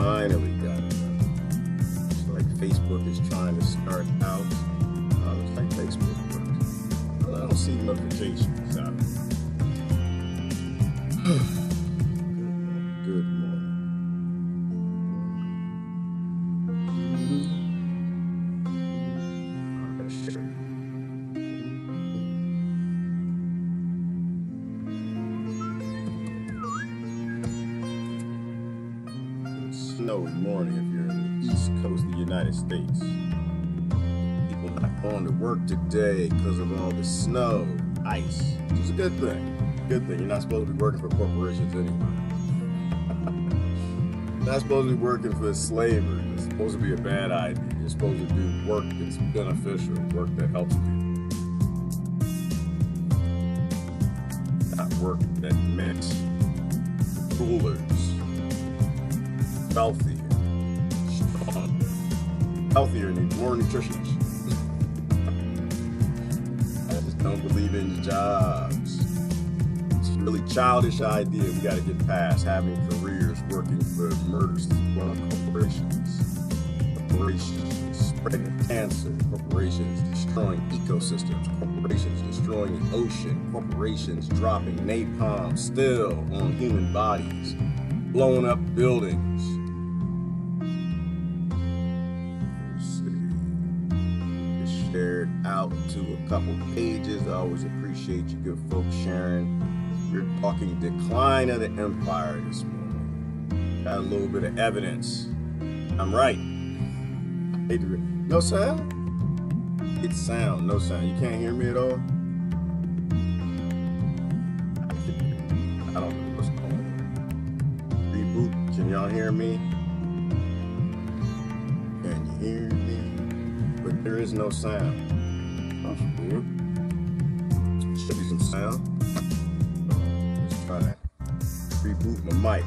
finally got it. It's like Facebook is trying to start out. Looks like Facebook works. Well, I don't see notifications out. Good morning. Snowy morning if you're in the East Coast of the United States. People not going to work today because of all the snow, ice. Which is a good thing. Good thing. You're not supposed to be working for corporations anyway. You're not supposed to be working for slavery. It's supposed to be a bad idea. You're supposed to do work that's beneficial, work that helps people. Not work that makes rulers healthier, strong, healthier, and more nutritious. I just don't believe in jobs. It's a really childish idea we got to get past, having careers working for murderous corporations. Corporations spreading cancer, corporations destroying ecosystems, corporations destroying the ocean, corporations dropping napalm still on human bodies, blowing up buildings. Shared out to a couple pages. I always appreciate you good folks sharing. We're talking decline of the empire this morning. Got a little bit of evidence. I'm right. No sound? It's sound, no sound. You can't hear me at all? I don't know what's going on. Reboot. Can y'all hear me? Can you hear me? But there is no sound. That's weird. Should be some sound. Let's try to reboot my mic.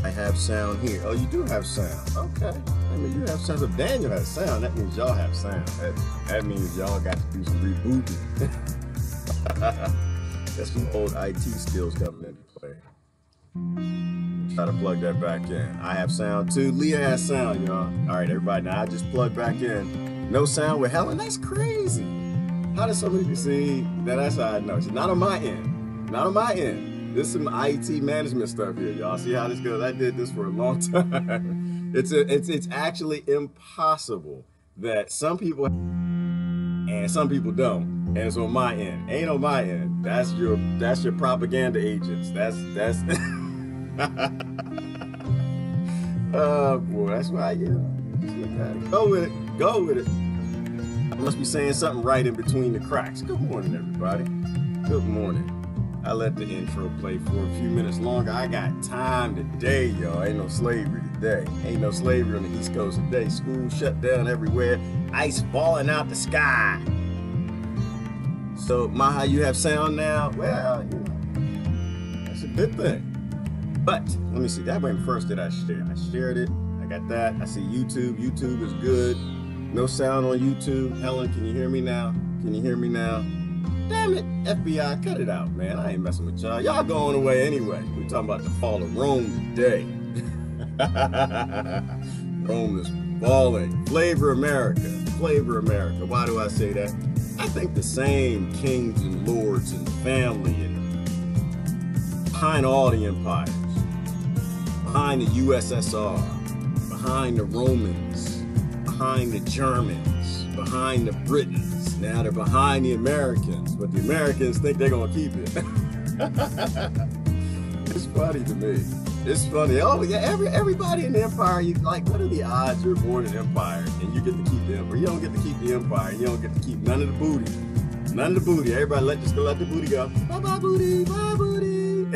I have sound here. Oh, you do have sound. Okay. I mean, you have sound. If Daniel has sound, that means y'all have sound. That means y'all got to do some rebooting. That's some old IT skills coming into play. Try to plug that back in. I have sound too. Leah has sound, y'all. All right, everybody. Now I just plugged back in. No sound with Helen. That's crazy. How does somebody see that? That's how I know. It's not on my end. Not on my end. This is some IT management stuff here, y'all. See how this goes? I did this for a long time. It's actually impossible that some people and some people don't. And it's on my end. Ain't on my end. That's your propaganda agents. That's oh boy, that's why just look at it. Go with it. Go with it. I must be saying something right in between the cracks. Good morning, everybody. Good morning. I let the intro play for a few minutes longer. I got time today, y'all. Ain't no slavery today. Ain't no slavery on the East Coast today. School shut down everywhere. Ice falling out the sky. So, Maha, you have sound now? Well, you know, that's a good thing. But, let me see, that went first that I shared. I shared it, I got that. I see YouTube, YouTube is good. No sound on YouTube. Helen, can you hear me now? Can you hear me now? Damn it, FBI, cut it out, man. I ain't messing with y'all. Y'all going away anyway. We're talking about the fall of Rome today. Rome is falling. Flavor America, Flavor America. Why do I say that? I think the same kings and lords and family and behind all the empires, behind the USSR, behind the Romans, behind the Germans, behind the Britons. Now they're behind the Americans, but the Americans think they're gonna keep it. It's funny to me. It's funny. Oh yeah, everybody in the empire, you like, what are the odds you're born in empire and you get to keep the empire? You don't get to keep the empire. You don't get to keep none of the booty. None of the booty. Everybody just let the booty go. Bye bye booty. Bye booty.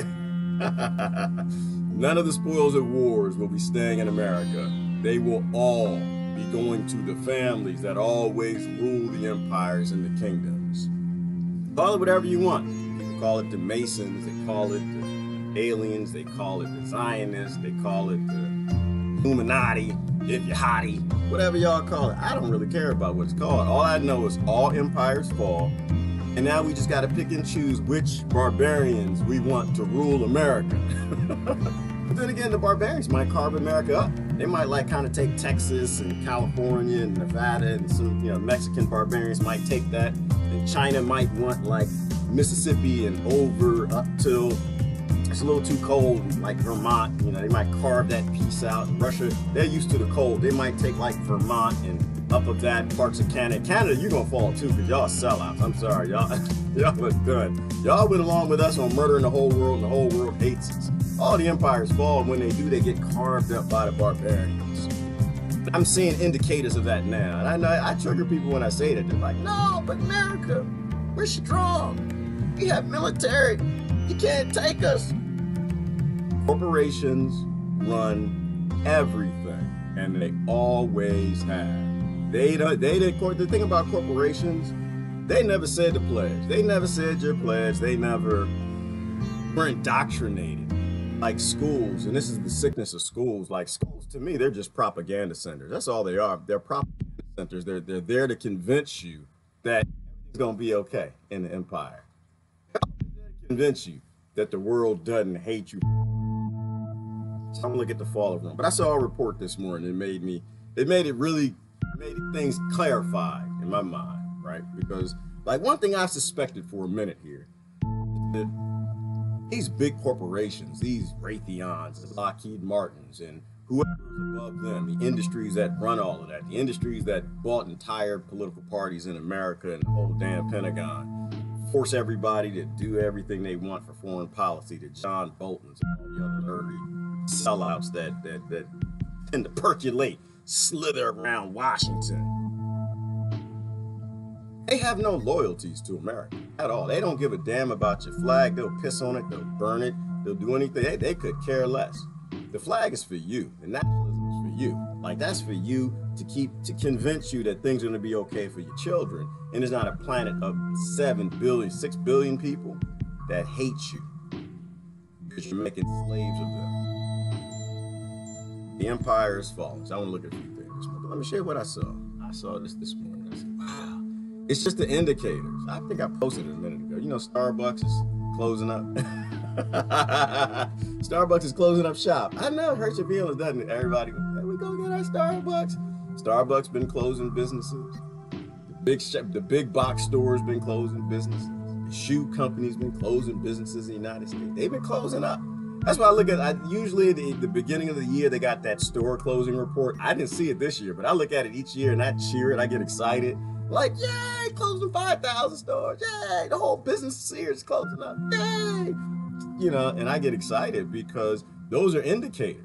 None of the spoils of wars will be staying in America. They will all be going to the families that always rule the empires and the kingdoms. Call it whatever you want. People call it the Masons, they call it the aliens, they call it the Zionists, they call it the Illuminati, if you're hottie, whatever y'all call it. I don't really care about what it's called. All I know is all empires fall, and now we just got to pick and choose which barbarians we want to rule America. But then again, the barbarians might carve America up. They might like kind of take Texas and California and Nevada, and some, you know, Mexican barbarians might take that. And China might want like Mississippi and over up till it's a little too cold, like Vermont. You know, they might carve that piece out. Russia, they're used to the cold. They might take like Vermont and up of that, parts of Canada. Canada, you're gonna fall too, because y'all sellouts. I'm sorry, y'all was done. Y'all went along with us on murdering the whole world, and the whole world hates us. All the empires fall, and when they do, they get carved up by the barbarians. I'm seeing indicators of that now. And I know I trigger people when I say that. They're like, no, but America, we're strong. We have military. You can't take us. Corporations run everything, and they always have. The thing about corporations, they never said the pledge. They never said your pledge. They never were indoctrinated. Like schools, and this is the sickness of schools. Like schools, to me, they're just propaganda centers. That's all they are. They're propaganda centers. They're there to convince you that it's going to be okay in the empire. They're there to convince you that the world doesn't hate you. So I'm gonna look at the fall of Rome. But I saw a report this morning. It made things clarified in my mind, right? Because like one thing I've suspected for a minute here, that these big corporations, these Raytheons, Lockheed Martins, and whoever's above them, the industries that run all of that, the industries that bought entire political parties in America and the whole damn Pentagon, force everybody to do everything they want for foreign policy, the John Boltons and all the other early sellouts that tend to percolate, slither around Washington. They have no loyalties to America at all. They don't give a damn about your flag. They'll piss on it. They'll burn it. They'll do anything. They could care less. The flag is for you. The nationalism is for you. Like, that's for you to convince you that things are going to be okay for your children. And there's not a planet of 6 billion people that hate you because you're making slaves of them. The empire is falling. So I want to look at a few things. Let me share what I saw. I saw this morning. I said, wow. It's just the indicators. I think I posted it a minute ago. You know, Starbucks is closing up. Starbucks is closing up shop. I know, it hurts your feelings, doesn't it? Everybody, hey, we go get our Starbucks. Starbucks been closing businesses. The big box stores been closing businesses. The shoe companies been closing businesses in the United States. They've been closing up. That's why I look at, usually at the beginning of the year, they got that store closing report. I didn't see it this year, but I look at it each year and I cheer it. I get excited. Like, yay, closing 5,000 stores. Yay, the whole business here is closing up. Yay. You know, and I get excited because those are indicators.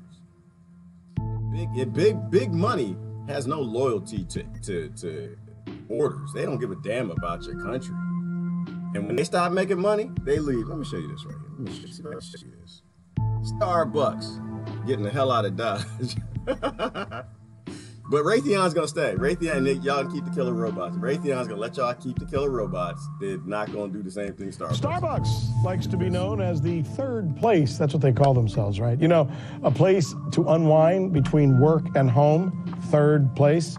Big money has no loyalty to orders. They don't give a damn about your country. And when they stop making money, they leave. Let me show you this right here. Let me show you this. Starbucks getting the hell out of Dodge. But Raytheon's gonna stay. Raytheon, y'all keep the killer robots. Raytheon's gonna let y'all keep the killer robots. They're not gonna do the same thing Starbucks likes to be known as the third place. That's what they call themselves, right? You know, a place to unwind between work and home, third place.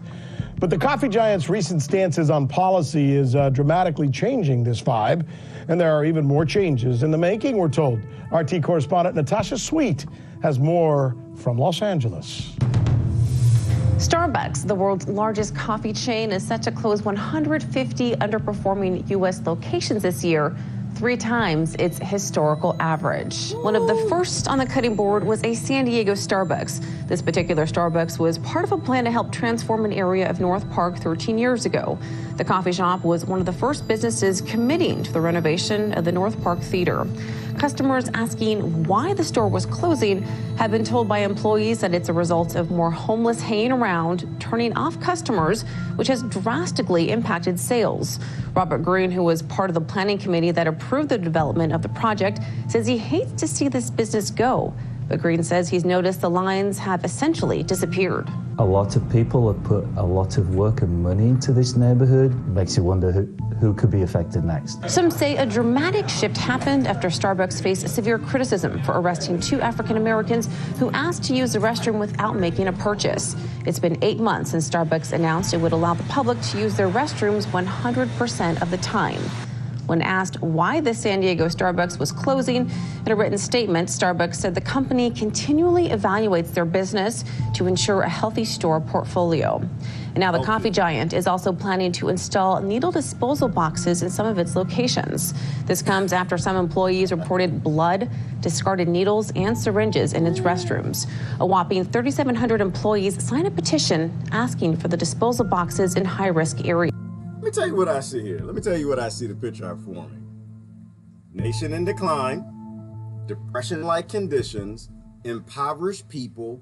But the coffee giant's recent stances on policy is dramatically changing this vibe. And there are even more changes in the making, we're told. RT correspondent Natasha Sweet has more from Los Angeles. Starbucks, the world's largest coffee chain, is set to close 150 underperforming U.S. locations this year, 3 times its historical average. One of the first on the cutting board was a San Diego Starbucks. This particular Starbucks was part of a plan to help transform an area of North Park 13 years ago. The coffee shop was one of the first businesses committing to the renovation of the North Park Theater. Customers asking why the store was closing have been told by employees that it's a result of more homeless hanging around, turning off customers, which has drastically impacted sales. Robert Green, who was part of the planning committee that approved the development of the project, says he hates to see this business go. But Green says he's noticed the lines have essentially disappeared. A lot of people have put a lot of work and money into this neighborhood. Makes you wonder who could be affected next. Some say a dramatic shift happened after Starbucks faced severe criticism for arresting 2 African Americans who asked to use the restroom without making a purchase. It's been 8 months since Starbucks announced it would allow the public to use their restrooms 100% of the time. When asked why the San Diego Starbucks was closing, in a written statement, Starbucks said the company continually evaluates their business to ensure a healthy store portfolio. And now the coffee giant is also planning to install needle disposal boxes in some of its locations. This comes after some employees reported blood, discarded needles, and syringes in its restrooms. A whopping 3,700 employees signed a petition asking for the disposal boxes in high-risk areas. Let me tell you what I see here. Let me tell you what I see the picture I'm forming. Nation in decline, depression-like conditions, impoverished people,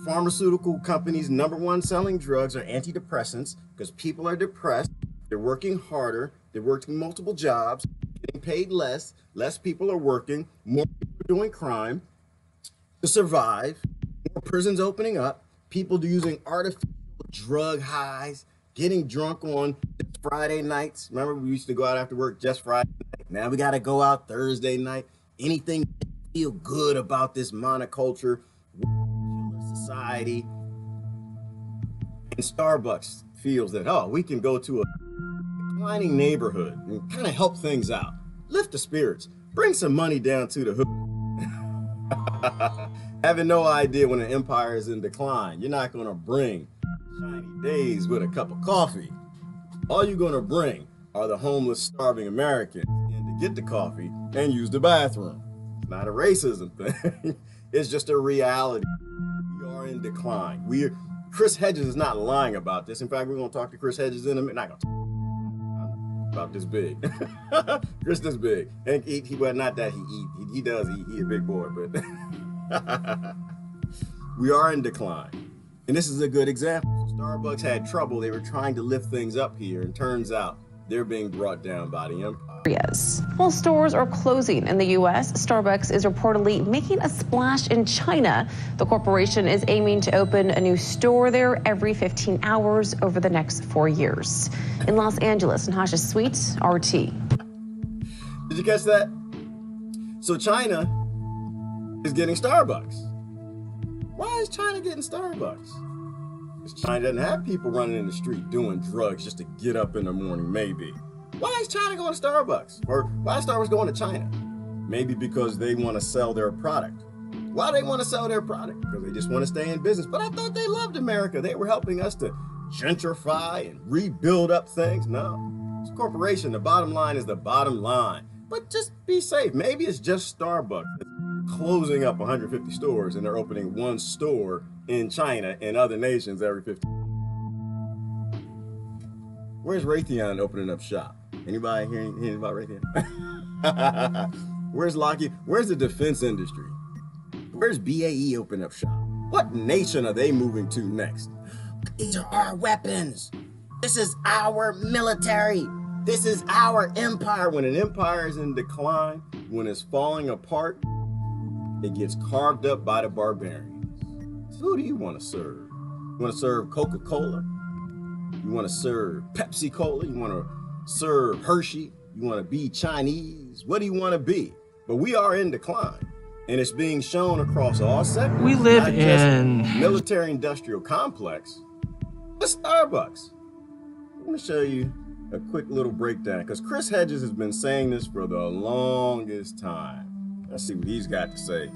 pharmaceutical companies' #1 selling drugs are antidepressants because people are depressed. They're working harder. They're working multiple jobs, getting paid less. Less people are working. More people are doing crime to survive. More prisons opening up. People using artificial drug highs, getting drunk on Friday nights. Remember, we used to go out after work just Friday night. Now we got to go out Thursday night. Anything to feel good about this monoculture society. And Starbucks feels that, oh, we can go to a declining neighborhood and kind of help things out, lift the spirits, bring some money down to the hood. Having no idea when an empire is in decline, you're not going to bring shiny days with a cup of coffee. All you're going to bring are the homeless, starving Americans in to get the coffee and use the bathroom. It's not a racism thing. It's just a reality. In decline. Chris Hedges is not lying about this. In fact, we're going to talk to Chris Hedges in a minute. Not going to talk about this big. Chris this big. And he well, not that he does. He a big boy, but we are in decline. And this is a good example. Starbucks had trouble. They were trying to lift things up here, and turns out they're being brought down by the empire. While stores are closing in the U.S., Starbucks is reportedly making a splash in China. The corporation is aiming to open a new store there every 15 hours over the next 4 years. In Los Angeles, Natasha Sweet, RT. Did you catch that? So China is getting Starbucks. Why is China getting Starbucks? Because China doesn't have people running in the street doing drugs just to get up in the morning, maybe. Why is China going to Starbucks? Or why is Starbucks going to China? Maybe because they want to sell their product. Why do they want to sell their product? Because they just want to stay in business. But I thought they loved America. They were helping us to gentrify and rebuild up things. No, it's a corporation. The bottom line is the bottom line. But just be safe. Maybe it's just Starbucks closing up 150 stores and they're opening one store in China and other nations every 50. Where's Raytheon opening up shop? Anybody hearing about Raytheon? Where's Lockheed? Where's the defense industry? Where's BAE opening up shop? What nation are they moving to next? These are our weapons. This is our military. This is our empire. When an empire is in decline, when it's falling apart, it gets carved up by the barbarians. So who do you want to serve? You want to serve Coca-Cola? You want to serve Pepsi-Cola? You want to serve Hershey? You want to be Chinese? What do you want to be? But we are in decline, and it's being shown across all sectors. We live in military-industrial complex. But Starbucks. I'm going to show you a quick little breakdown, because Chris Hedges has been saying this for the longest time. Let's see what he's got to say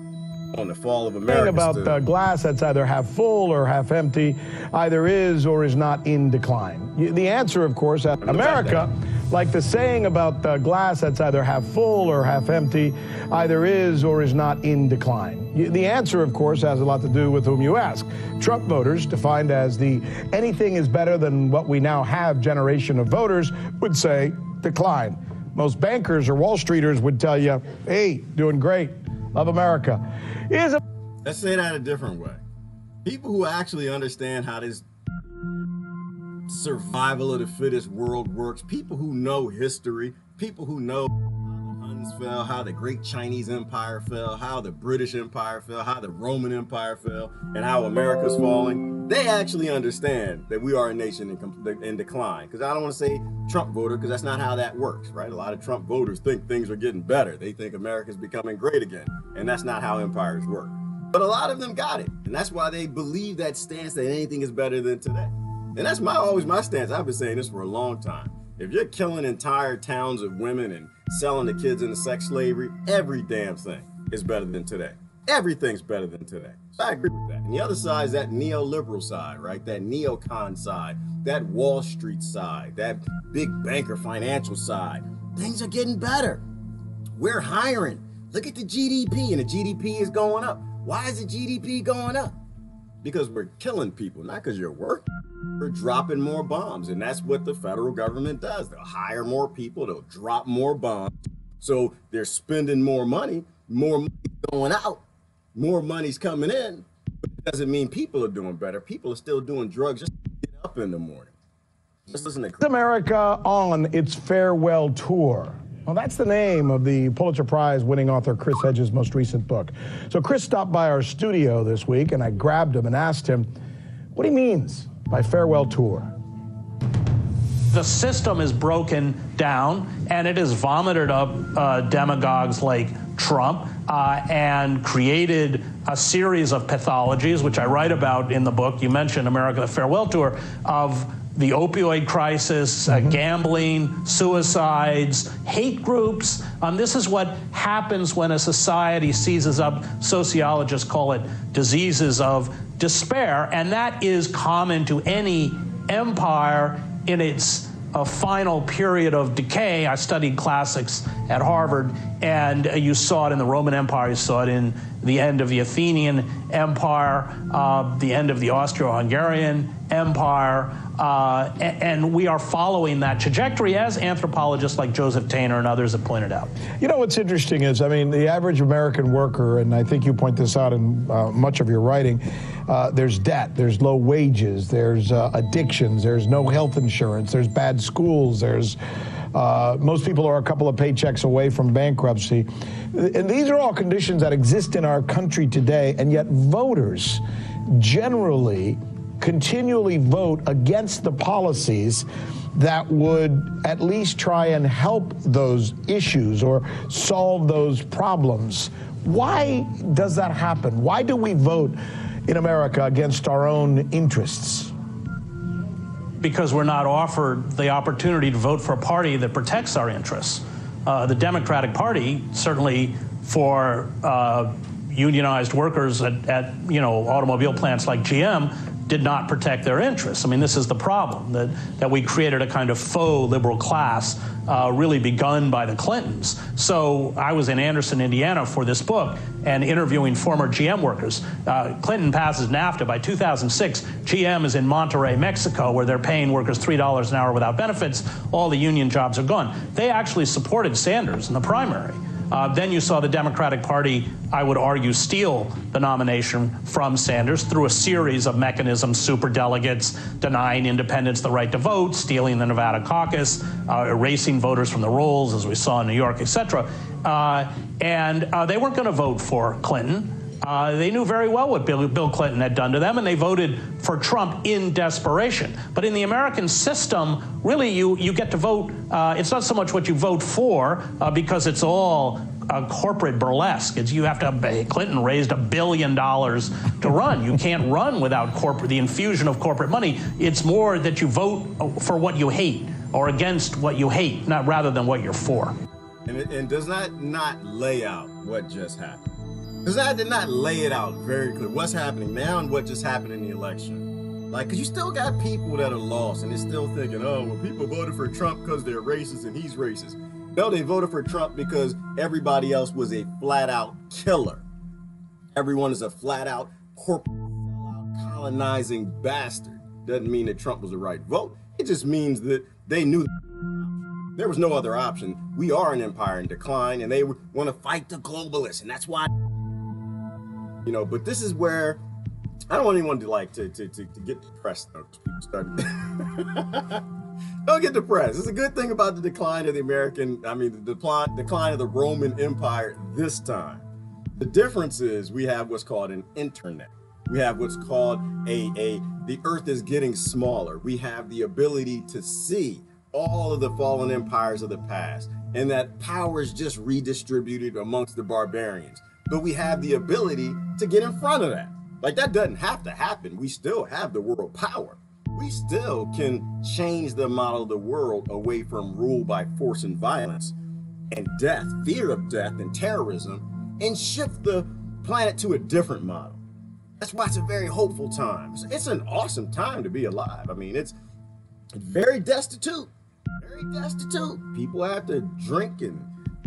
on the fall of America. About the glass that's either half full or half empty, either is or is not in decline. The answer, of course, America, like the saying about the glass that's either half full or half empty, either is or is not in decline. The answer, of course, has a lot to do with whom you ask. Trump voters, defined as the anything is better than what we now have generation of voters, would say decline. Most bankers or Wall Streeters would tell you, hey, doing great, love America. Let's say that a different way. People who actually understand how this survival of the fittest world works, people who know history, people who know how the Huns fell, how the great Chinese Empire fell, how the British Empire fell, how the Roman Empire fell, and how America's falling, they actually understand that we are a nation in decline. Because I don't want to say Trump voter, because that's not how that works, right? A lot of Trump voters think things are getting better. They think America's becoming great again, and that's not how empires work. But a lot of them got it, and that's why they believe that stance that anything is better than today. And that's always my stance. I've been saying this for a long time. If you're killing entire towns of women and selling the kids into sex slavery, every damn thing is better than today. Everything's better than today. So I agree with that. And the other side is that neoliberal side, right? That neocon side, that Wall Street side, that big banker financial side. Things are getting better. We're hiring. Look at the GDP, and the GDP is going up. Why is the GDP going up? Because we're killing people, not because you're working. We're dropping more bombs, and that's what the federal government does. They'll hire more people, they'll drop more bombs. So they're spending more money going out, more money's coming in. But it doesn't mean people are doing better. People are still doing drugs just to get up in the morning. Just listen to America on its farewell tour. Well, that's the name of the Pulitzer Prize winning author Chris Hedges' most recent book. So Chris stopped by our studio this week, and I grabbed him and asked him what he means by farewell tour. The system is broken down, and it has vomited up demagogues like Trump and created a series of pathologies, which I write about in the book. You mentioned America, the farewell tour, of the opioid crisis, gambling, suicides, hate groups. This is what happens when a society seizes up, sociologists call it diseases of despair, and that is common to any empire in its final period of decay. I studied classics at Harvard, and you saw it in the Roman Empire, you saw it in the end of the Athenian Empire, the end of the Austro-Hungarian Empire, and we are following that trajectory, as anthropologists like Joseph Tainer and others have pointed out. You know, what's interesting is, I mean, the average American worker, and I think you point this out in much of your writing, there's debt, there's low wages, there's addictions, there's no health insurance, there's bad schools, there's most people are a couple of paychecks away from bankruptcy. And these are all conditions that exist in our country today, and yet voters generally continually vote against the policies that would at least try and help those issues or solve those problems. Why does that happen? Why do we vote in America against our own interests? Because we're not offered the opportunity to vote for a party that protects our interests. The Democratic Party, certainly for unionized workers at automobile plants like GM, did not protect their interests. I mean, this is the problem, that we created a kind of faux liberal class really begun by the Clintons. So I was in Anderson, Indiana for this book and interviewing former GM workers. Clinton passes NAFTA. By 2006, GM is in Monterrey, Mexico, where they're paying workers $3 an hour without benefits. All the union jobs are gone. They actually supported Sanders in the primary. Then you saw the Democratic Party, I would argue, steal the nomination from Sanders through a series of mechanisms: superdelegates, denying independents the right to vote, stealing the Nevada caucus, erasing voters from the rolls, as we saw in New York, etc. And they weren't going to vote for Clinton. They knew very well what Bill Clinton had done to them, and they voted for Trump in desperation. But in the American system, really, you get to vote. It's not so much what you vote for, because it's all corporate burlesque. You have to. Clinton raised $1 billion to run. You can't run without the infusion of corporate money. It's more that you vote for what you hate or against what you hate, rather than what you're for. And does that not lay out what just happened? Because I did not lay it out very clear. What's happening now and what just happened in the election. Like, because you still got people that are lost and they're still thinking, oh, well, people voted for Trump because they're racist and he's racist. No, they voted for Trump because everybody else was a flat-out killer. Everyone is a flat-out corporate, colonizing bastard. Doesn't mean that Trump was the right vote. It just means that they knew there was no other option. We are an empire in decline, and they want to fight the globalists, and that's why. But this is where I don't want anyone to get depressed. Don't get depressed. It's a good thing about the decline of the decline of the Roman Empire this time. The difference is we have what's called an internet. We have what's called the earth is getting smaller. We have the ability to see all of the fallen empires of the past, and that power is just redistributed amongst the barbarians. But we have the ability to get in front of that. Like, that doesn't have to happen. We still have the world power. we still can change the model of the world away from rule by force and violence and death, fear of death and terrorism, and shift the planet to a different model. That's why it's a very hopeful time. It's an awesome time to be alive. I mean, it's very destitute, very destitute. People have to drink and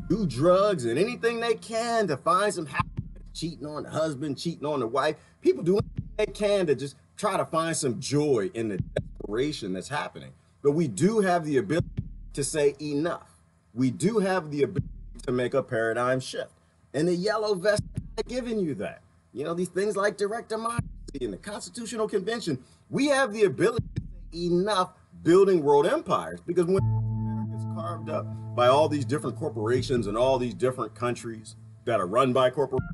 do drugs and anything they can to find some happiness. Cheating on the husband, cheating on the wife. People do anything they can to just try to find some joy in the desperation that's happening. But we do have the ability to say enough. We do have the ability to make a paradigm shift. And the yellow vest is giving you that. You know, these things like direct democracy and the Constitutional Convention, we have the ability to say enough building world empires, because when America is carved up by all these different corporations and all these different countries that are run by corporations,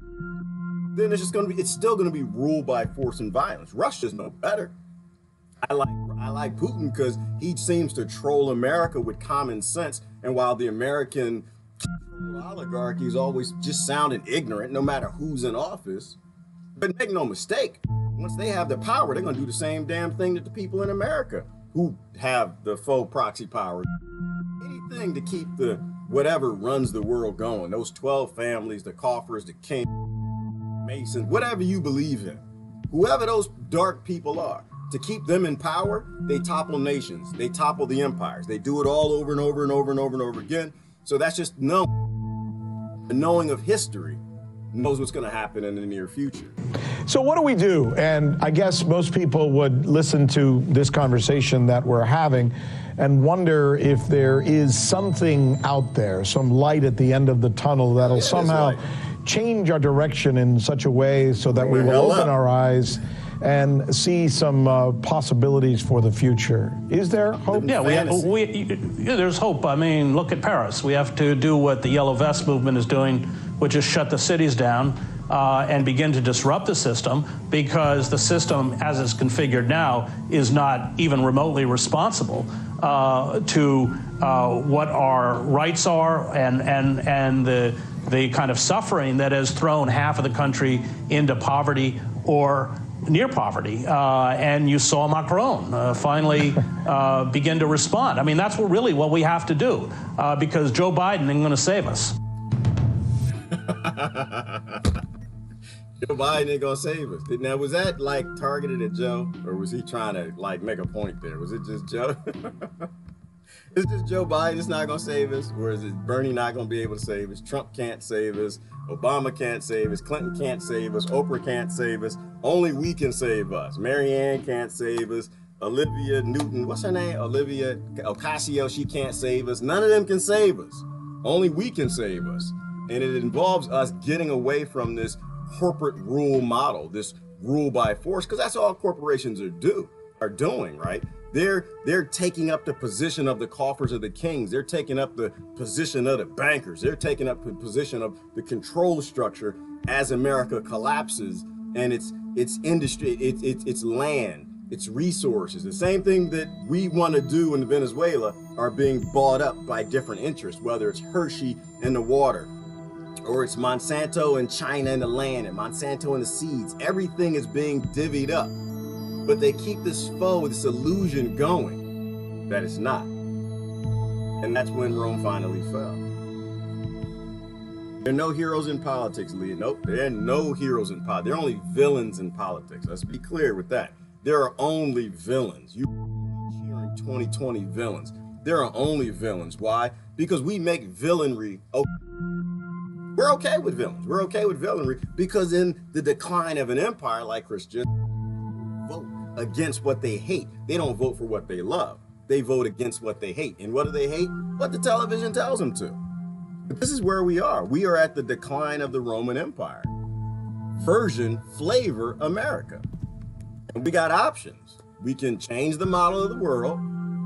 then it's still going to be ruled by force and violence. Russia's no better. I like Putin because he seems to troll America with common sense, and while the American oligarchy is always just sounding ignorant, no matter who's in office. But make no mistake, once they have the power, they're going to do the same damn thing that the people in America who have the faux proxy power. Anything to keep the whatever runs the world going. Those 12 families, the coffers, the king, Masons, whatever you believe in, whoever those dark people are, to keep them in power, they topple nations, they topple the empires. They do it all over and over and over and over and over again. So that's just knowing of history knows what's going to happen in the near future. So what do we do? And I guess most people would listen to this conversation that we're having and wonder if there is something out there, some light at the end of the tunnel that'll somehow change our direction in such a way so that we will open our eyes and see some possibilities for the future. Is there hope? Yeah, there's hope. I mean, look at Paris. We have to do what the Yellow Vest movement is doing, which is shut the cities down and begin to disrupt the system, because the system, as it's configured now, is not even remotely responsible to what our rights are and the kind of suffering that has thrown half of the country into poverty or near poverty. And you saw Macron finally begin to respond. I mean, that's really what we have to do, because Joe Biden isn't going to save us. Joe Biden ain't gonna save us. Now, was that like targeted at Joe, or was he trying to like make a point there? Was it just Joe? Is this Joe Biden is not gonna save us, or is it Bernie not gonna be able to save us? Trump can't save us. Obama can't save us. Clinton can't save us. Oprah can't save us. Only we can save us. Marianne can't save us. Olivia Newton, what's her name? Olivia Ocasio, she can't save us. None of them can save us. Only we can save us. And it involves us getting away from this corporate rule model, this rule by force, because that's all corporations are doing, right? They're taking up the position of the coffers of the kings. They're taking up the position of the bankers. They're taking up the position of the control structure as America collapses, and its industry, its land, its resources. The same thing that we want to do in Venezuela are being bought up by different interests, whether it's Hershey in the water, or it's Monsanto in China in the land, and Monsanto in the seeds. Everything is being divvied up. But they keep this this illusion going that it's not. And that's when Rome finally fell. There are no heroes in politics, Leah. Nope, there are no heroes in politics. There are only villains in politics. Let's be clear with that. There are only villains. You cheering 2020 villains. There are only villains. Why? Because we make villainry okay. We're okay with villains. We're okay with villainry because in the decline of an empire like Christian, vote against what they hate. They don't vote for what they love. They vote against what they hate. And what do they hate? What the television tells them to. But this is where we are. We are at the decline of the Roman Empire. Flavor America. And we got options. We can change the model of the world,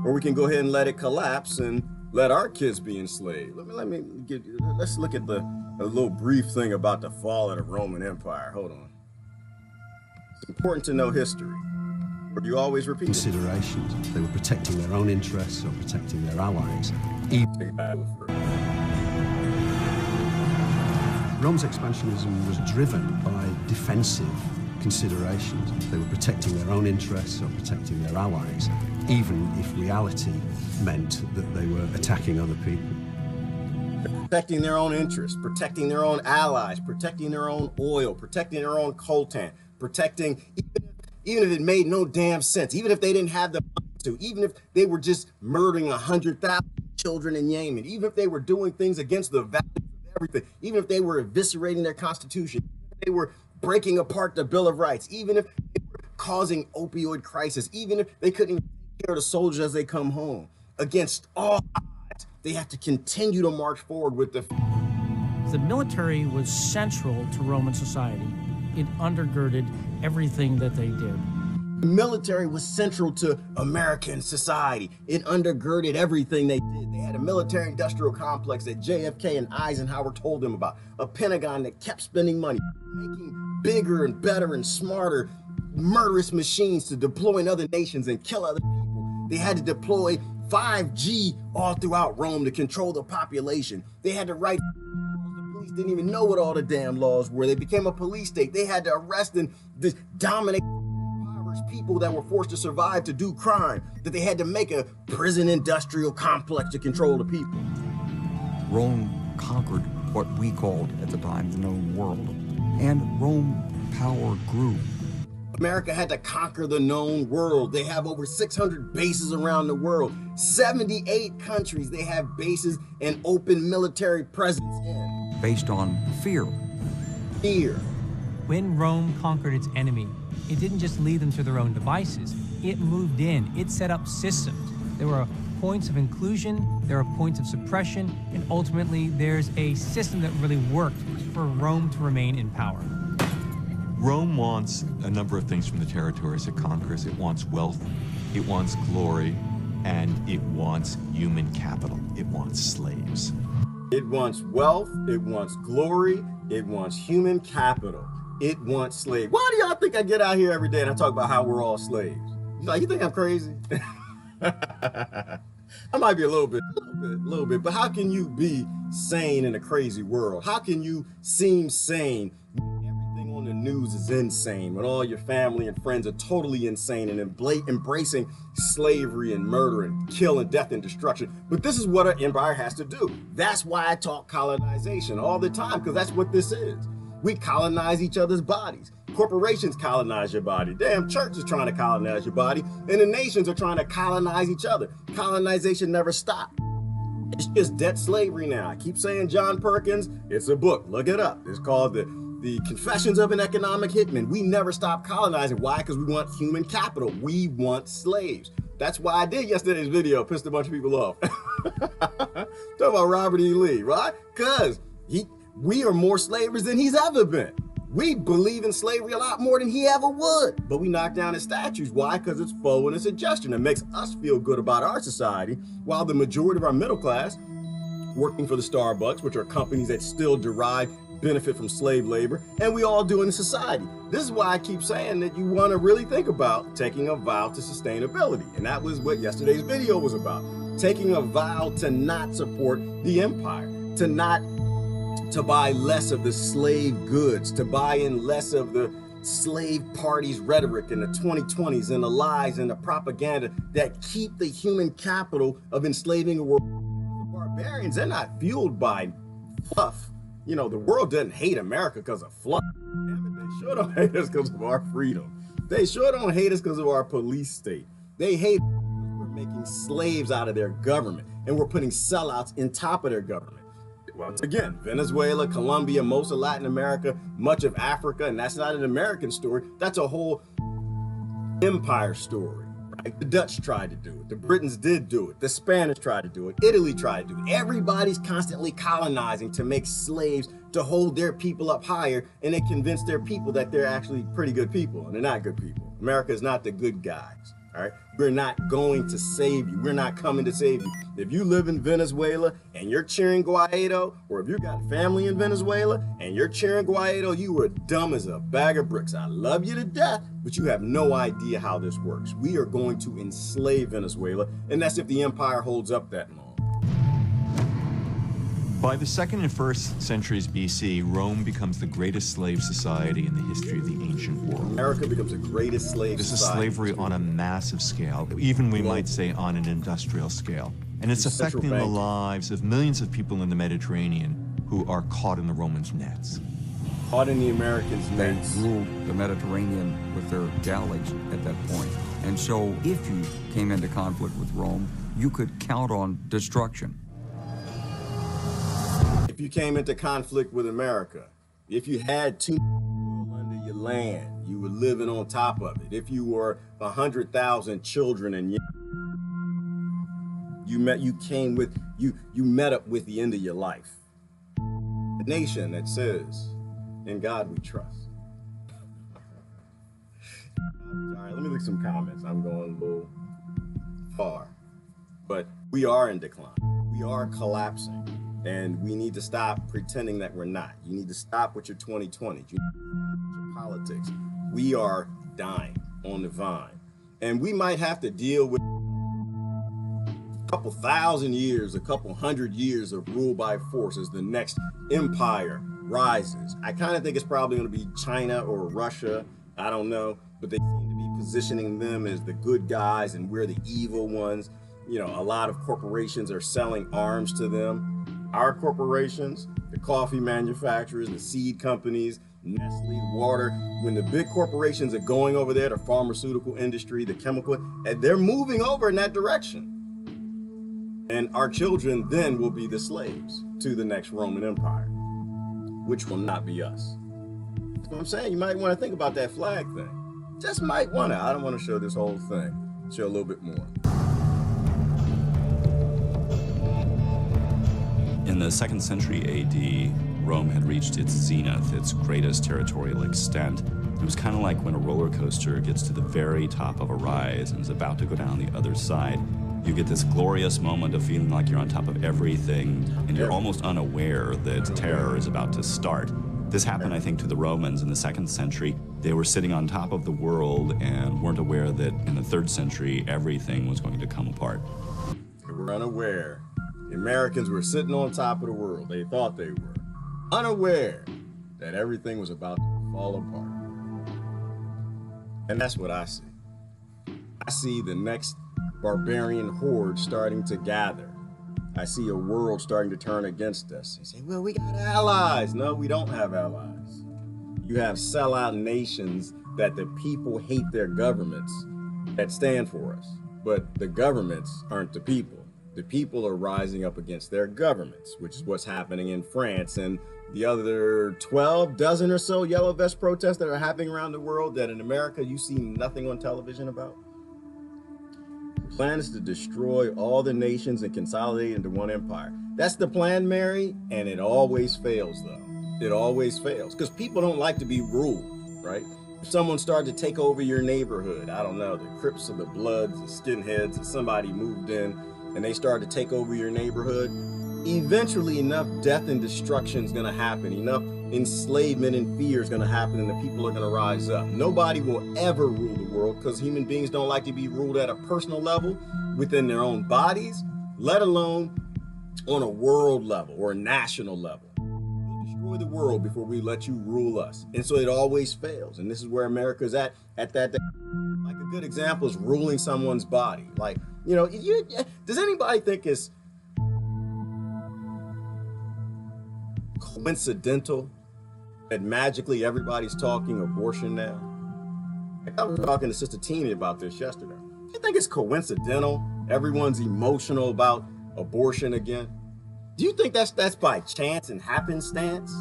or we can go ahead and let it collapse and let our kids be enslaved. Let's look at a little brief thing about the fall of the Roman Empire. Hold on. It's important to know history. Or do you always repeat considerations? They were protecting their own interests or protecting their allies. Rome's expansionism was driven by defensive considerations. They were protecting their own interests or protecting their allies, even if reality meant that they were attacking other people. Protecting their own interests, protecting their own allies, protecting their own oil, protecting their own coltan, protecting, even if it made no damn sense, even if they didn't have the money to, even if they were just murdering 100,000 children in Yemen, even if they were doing things against the values of everything, even if they were eviscerating their constitution, even if they were breaking apart the Bill of Rights, even if they were causing opioid crisis, even if they couldn't even take care of the soldiers as they come home, against all odds, they have to continue to march forward with the military was central to Roman society. It undergirded everything that they did. The military was central to American society. It undergirded everything they did. They had a military-industrial complex that JFK and Eisenhower told them about. A Pentagon that kept spending money, making bigger and better and smarter murderous machines to deploy in other nations and kill other people. They had to deploy 5G all throughout Rome to control the population. They had to write. The police didn't even know what all the damn laws were. They became a police state. They had to arrest and dominate people that were forced to survive to do crime, that they had to make a prison industrial complex to control the people. Rome conquered what we called at the time the known world, and Rome power grew. America had to conquer the known world. They have over 600 bases around the world. 78 countries they have bases and open military presence in. Based on fear. Fear. When Rome conquered its enemy, it didn't just leave them to their own devices. It moved in. It set up systems. There were points of inclusion, there are points of suppression, and ultimately there's a system that really worked for Rome to remain in power. Rome wants a number of things from the territories it conquers. It wants wealth, it wants glory, and it wants human capital. It wants slaves. It wants wealth, it wants glory, it wants human capital. It wants slaves. Why do y'all think I get out here every day and I talk about how we're all slaves? You think I'm crazy? I might be a little bit, but how can you be sane in a crazy world? How can you seem sane when everything on the news is insane, when all your family and friends are totally insane and embracing slavery and murder and kill and death and destruction? But this is what an empire has to do. That's why I talk colonization all the time, because that's what this is. We colonize each other's bodies. Corporations colonize your body. Damn church is trying to colonize your body. And the nations are trying to colonize each other. Colonization never stopped. It's just debt slavery now. I keep saying John Perkins. It's a book. Look it up. It's called the Confessions of an Economic Hitman. We never stop colonizing. Why? Because we want human capital. We want slaves. That's why I did yesterday's video. Pissed a bunch of people off. Talk about Robert E. Lee, right? Because we are more slavers than he's ever been. We believe in slavery a lot more than he ever would. But we knock down his statues. Why? Because it's faux and it's a gesture. It makes us feel good about our society, while the majority of our middle class, working for the Starbucks, which are companies that still derive benefit from slave labor, and we all do in society. This is why I keep saying that you want to really think about taking a vow to sustainability. And that was what yesterday's video was about. Taking a vow to not support the empire, to buy less of the slave goods, to buy in less of the slave party's rhetoric in the 2020s and the lies and the propaganda that keep the human capital of enslaving a world. The barbarians, they're not fueled by fluff. You know, the world doesn't hate America because of fluff. Damn it, they sure don't hate us because of our freedom. They sure don't hate us because of our police state. They hate us because we're making slaves out of their government and we're putting sellouts in top of their government. Once again, Venezuela, Colombia, most of Latin America, much of Africa, and that's not an American story. That's a whole empire story, right? The Dutch tried to do it. The Britons did do it. The Spanish tried to do it. Italy tried to do it. Everybody's constantly colonizing to make slaves to hold their people up higher, and they convince their people that they're actually pretty good people, and they're not good people. America is not the good guys. All right, we're not going to save you. We're not coming to save you. If you live in Venezuela and you're cheering Guaido, or if you got family in Venezuela and you're cheering Guaido, you are dumb as a bag of bricks. I love you to death, but you have no idea how this works. We are going to enslave Venezuela, and that's if the empire holds up that long. By the 2nd and 1st centuries BC, Rome becomes the greatest slave society in the history of the ancient world. America becomes the greatest slave This is society. slavery on a massive scale, even we might say on an industrial scale. And it's affecting the lives of millions of people in the Mediterranean who are caught in the Romans' nets. Caught in the Americans' nets. They ruled the Mediterranean with their galleys at that point. And so if you came into conflict with Rome, you could count on destruction. If you came into conflict with America, if you had too much oil under your land, you were living on top of it. If you were 100,000 children and you met up with the end of your life. A nation that says, "In God we trust." All right, let me look at some comments. I'm going a little far, but we are in decline. We are collapsing. And we need to stop pretending that we're not. You need to stop with your 2020. You need to stop with your politics. We are dying on the vine. And we might have to deal with a couple thousand years, a couple hundred years of rule by force as the next empire rises. I kind of think it's probably going to be China or Russia. I don't know. But they seem to be positioning them as the good guys and we're the evil ones. You know, a lot of corporations are selling arms to them. Our corporations, the coffee manufacturers, the seed companies, Nestle, water, when the big corporations are going over there, the pharmaceutical industry, the chemical, and they're moving over in that direction. And our children then will be the slaves to the next Roman Empire, which will not be us. That's what I'm saying. You might want to think about that flag thing. Just might want to. I don't want to show this whole thing. Show a little bit more. In the 2nd century AD, Rome had reached its zenith, its greatest territorial extent. It was kind of like when a roller coaster gets to the very top of a rise and is about to go down the other side. You get this glorious moment of feeling like you're on top of everything, and you're almost unaware that terror is about to start. This happened, I think, to the Romans in the 2nd century. They were sitting on top of the world and weren't aware that in the 3rd century, everything was going to come apart. They were unaware. The Americans were sitting on top of the world. They thought they were. Unaware that everything was about to fall apart. And that's what I see. I see the next barbarian horde starting to gather. I see a world starting to turn against us. They say, well, we got allies. No, we don't have allies. You have sellout nations that the people hate their governments that stand for us. But the governments aren't the people. The people are rising up against their governments, which is what's happening in France and the other 12 dozen or so yellow vest protests that are happening around the world that in America you see nothing on television about. The plan is to destroy all the nations and consolidate into one empire. That's the plan, Mary, and it always fails, though. It always fails because people don't like to be ruled, right? If someone started to take over your neighborhood, I don't know, the Crips or the Bloods, the Skinheads, or somebody moved in and they started to take over your neighborhood, eventually enough death and destruction is going to happen, enough enslavement and fear is going to happen, and the people are going to rise up. Nobody will ever rule the world because human beings don't like to be ruled at a personal level within their own bodies, let alone on a world level or a national level. We'll destroy the world before we let you rule us. And so it always fails. And this is where America's at that. Like a good example is ruling someone's body. Like, you know, does anybody think it's coincidental that magically everybody's talking abortion now? I was talking to Sister Teeny about this yesterday. Do you think it's coincidental everyone's emotional about abortion again? Do you think that's by chance and happenstance?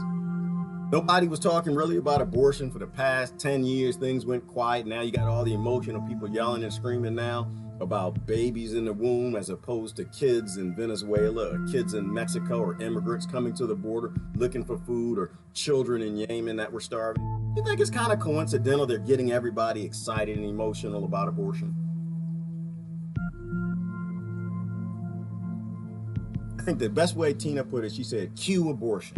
Nobody was talking really about abortion for the past 10 years. Things went quiet. Now you got all the emotional people yelling and screaming now about babies in the womb as opposed to kids in Venezuela or kids in Mexico or immigrants coming to the border looking for food or children in Yemen that were starving. You think it's kind of coincidental they're getting everybody excited and emotional about abortion? I think the best way Tina put it, she said, cue abortion.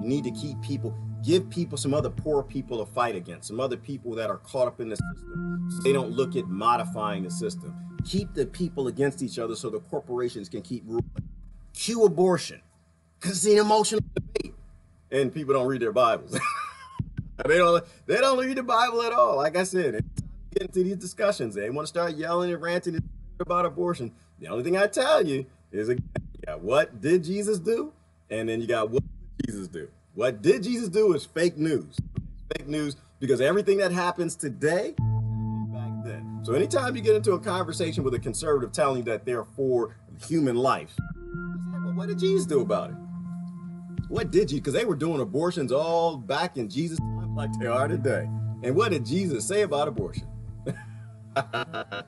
You need to keep people, give people some other poor people to fight against, some other people that are caught up in the system so they don't look at modifying the system. Keep the people against each other so the corporations can keep ruling. Cue abortion. because it's an emotional debate. And people don't read their Bibles. they don't read the Bible at all. Like I said, anytime you get into these discussions, they want to start yelling and ranting about abortion. The only thing I tell you is, again, you got what did Jesus do? And then you got what did Jesus do? What did Jesus do is fake news. Fake news, because everything that happens today, back then. So anytime you get into a conversation with a conservative telling you that they're for human life, it's like, well, what did Jesus do about it? What did you? Because they were doing abortions all back in Jesus' time like they are today. And what did Jesus say about abortion? Not a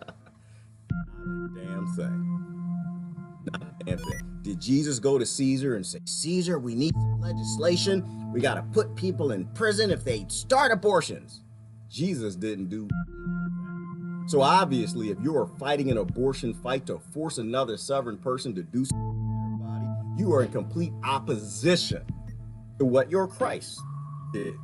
damn thing. Not a damn thing. Did Jesus go to Caesar and say, Caesar, we need some legislation. We got to put people in prison if they start abortions. Jesus didn't do that. So obviously, if you're fighting an abortion fight to force another sovereign person to do something with their body, you are in complete opposition to what your Christ did.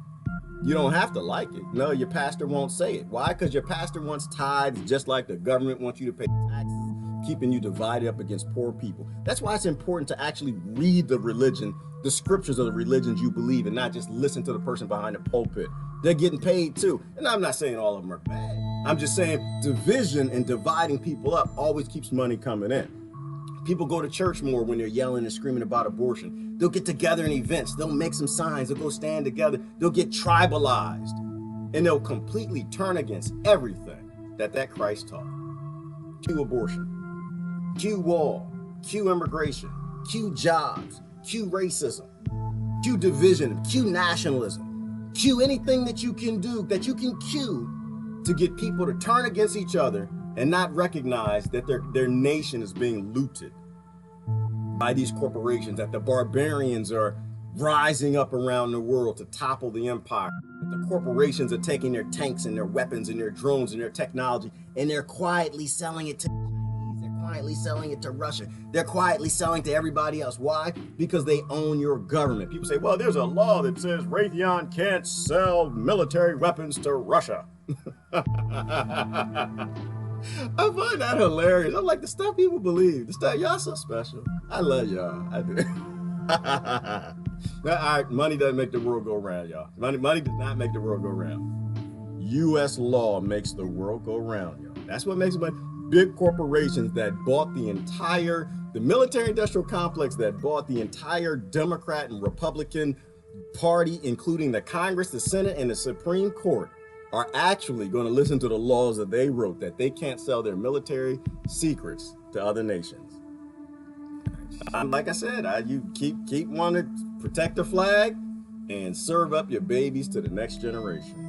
You don't have to like it. No, your pastor won't say it. Why? Because your pastor wants tithes just like the government wants you to pay taxes, keeping you divided up against poor people. That's why it's important to actually read the religion, the scriptures of the religions you believe, and not just listen to the person behind the pulpit. They're getting paid too. And I'm not saying all of them are bad. I'm just saying division and dividing people up always keeps money coming in. People go to church more when they're yelling and screaming about abortion. They'll get together in events. They'll make some signs. They'll go stand together. They'll get tribalized. And they'll completely turn against everything that Christ taught. Cue abortion. Cue war. Cue immigration. Cue jobs. Cue racism. Cue division. Cue nationalism. Cue anything that you can do, that you can cue to get people to turn against each other and not recognize that their nation is being looted by these corporations, that the barbarians are rising up around the world to topple the empire, that the corporations are taking their tanks and their weapons and their drones and their technology, and they're quietly selling it to the Chinese, they're quietly selling it to Russia, they're quietly selling to everybody else. Why? Because they own your government. People say, well, there's a law that says Raytheon can't sell military weapons to Russia. I find that hilarious. I'm like, the stuff people believe. The stuff, y'all so special. I love y'all. I do. All right, money doesn't make the world go round, y'all. Money does not make the world go round. U.S. law makes the world go round, y'all. That's what makes money. Big corporations that bought the military-industrial complex that bought the entire Democrat and Republican Party, including the Congress, the Senate, and the Supreme Court, are actually going to listen to the laws that they wrote, that they can't sell their military secrets to other nations. Like I said, you keep wanting to protect the flag and serve up your babies to the next generation.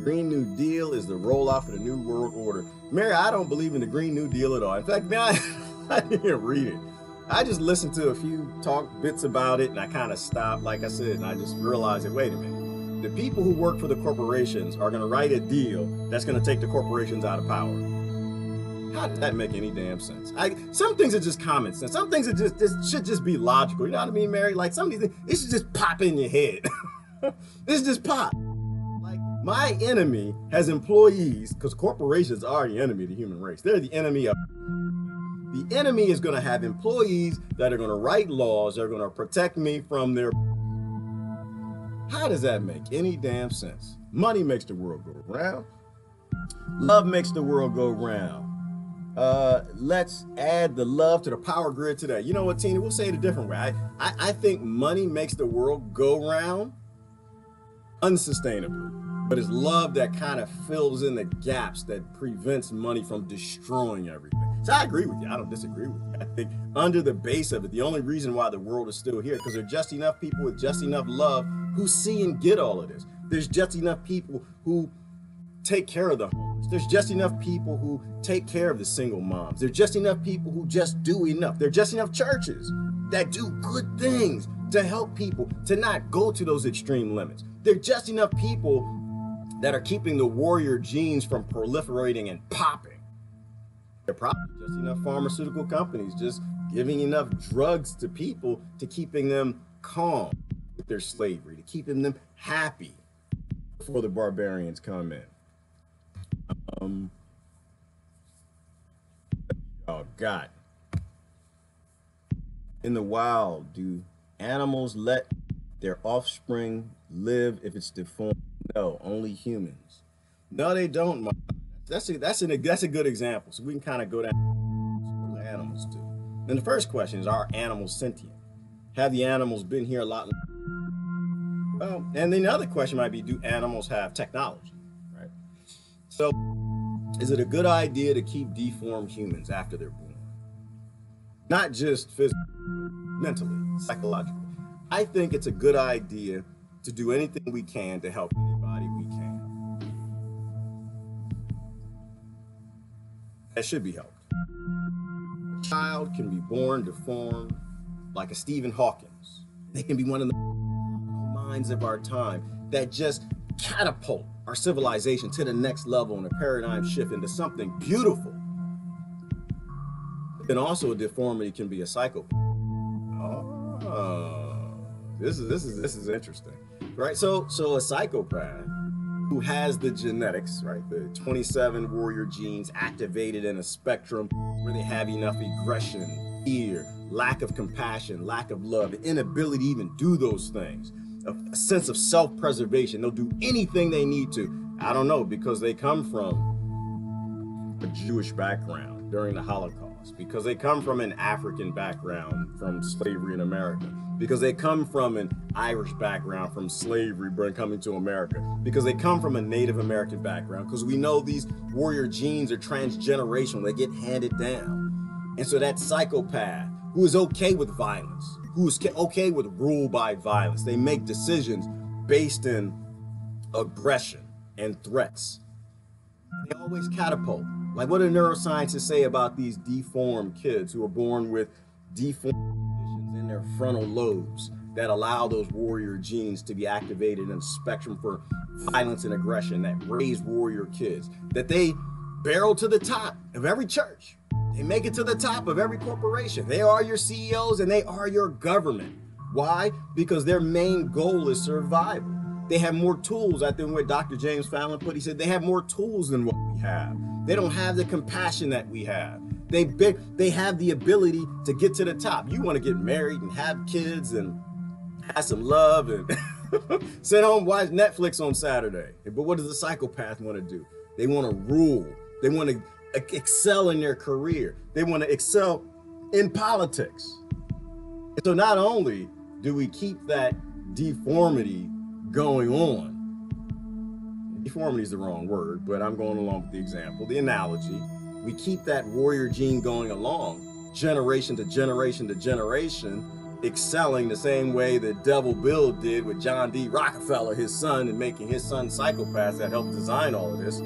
Green New Deal is the roll-off of the New World Order. Mary, I don't believe in the Green New Deal at all. In fact, man, I didn't read it. I just listened to a few talk bits about it, and I kind of stopped, like I said, and I just realized that, wait a minute. The people who work for the corporations are going to write a deal that's going to take the corporations out of power. How does that make any damn sense? Some things are just common sense. Some things are just should just be logical. You know what I mean, Mary? Like some of these things, it should just pop in your head. This just pop. Like my enemy has employees, because corporations are the enemy of the human race. They're the enemy of. The enemy is going to have employees that are going to write laws that are going to protect me from their. How does that make any damn sense? Money makes the world go round. Love makes the world go round. Let's add the love to the power grid today. You know what, Tina? We'll say it a different way. I think money makes the world go round unsustainably. But it's love that kind of fills in the gaps that prevents money from destroying everything. So I agree with you. I don't disagree with you. I think under the base of it, the only reason why the world is still here, because there are just enough people with just enough love who see and get all of this. There's just enough people who take care of the homeless. There's just enough people who take care of the single moms. There's just enough people who just do enough. There's just enough churches that do good things to help people to not go to those extreme limits. There's just enough people that are keeping the warrior genes from proliferating and popping. There are probably just enough pharmaceutical companies just giving enough drugs to people to keeping them calm with their slavery, to keeping them happy before the barbarians come in. Oh God. In the wild, do Animals let their offspring live if it's deformed. No, only humans. No, they don't. That's a good example. So we can kind of go down. What do animals do? And the first question is, are animals sentient? Have the animals been here a lot? Well, and then the other question might be, do animals have technology? Right. So, is it a good idea to keep deformed humans after they're born? Not just physically, mentally, psychologically. I think it's a good idea to do anything we can to help anybody we can. That should be helped. A child can be born deformed like a Stephen Hawkins. They can be one of the minds of our time that just catapult our civilization to the next level and a paradigm shift into something beautiful. Then also a deformity can be a psychopath. Oh, this is interesting, right? So a psychopath who has the genetics, right, the 27 warrior genes activated in a spectrum where they have enough aggression, fear, lack of compassion, lack of love, the inability to even do those things, a sense of self-preservation. They'll do anything they need to. I don't know, because they come from a Jewish background during the Holocaust, because they come from an African background from slavery in America, because they come from an Irish background from slavery coming to America, because they come from a Native American background, because we know these warrior genes are transgenerational, they get handed down. And so that psychopath who is okay with violence, who is okay with rule by violence, they make decisions based in aggression and threats. They always catapult. Like, what do neuroscientists say about these deformed kids who are born with deformed conditions in their frontal lobes that allow those warrior genes to be activated in a spectrum for violence and aggression that raise warrior kids, that they barrel to the top of every church. They make it to the top of every corporation. They are your CEOs and they are your government. Why? Because their main goal is survival. They have more tools. I think what Dr. James Fallon put, he said they have more tools than what we have. They don't have the compassion that we have. They have the ability to get to the top. You want to get married and have kids and have some love and sit home, watch Netflix on Saturday. But what does the psychopath want to do? They want to rule. They want to excel in their career. They want to excel in politics. And so not only do we keep that deformity going on, deformity is the wrong word, but I'm going along with the example, the analogy, we keep that warrior gene going along, generation to generation to generation, excelling the same way that Devil Bill did with John D. Rockefeller, his son, and making his son psychopaths that helped design all of this.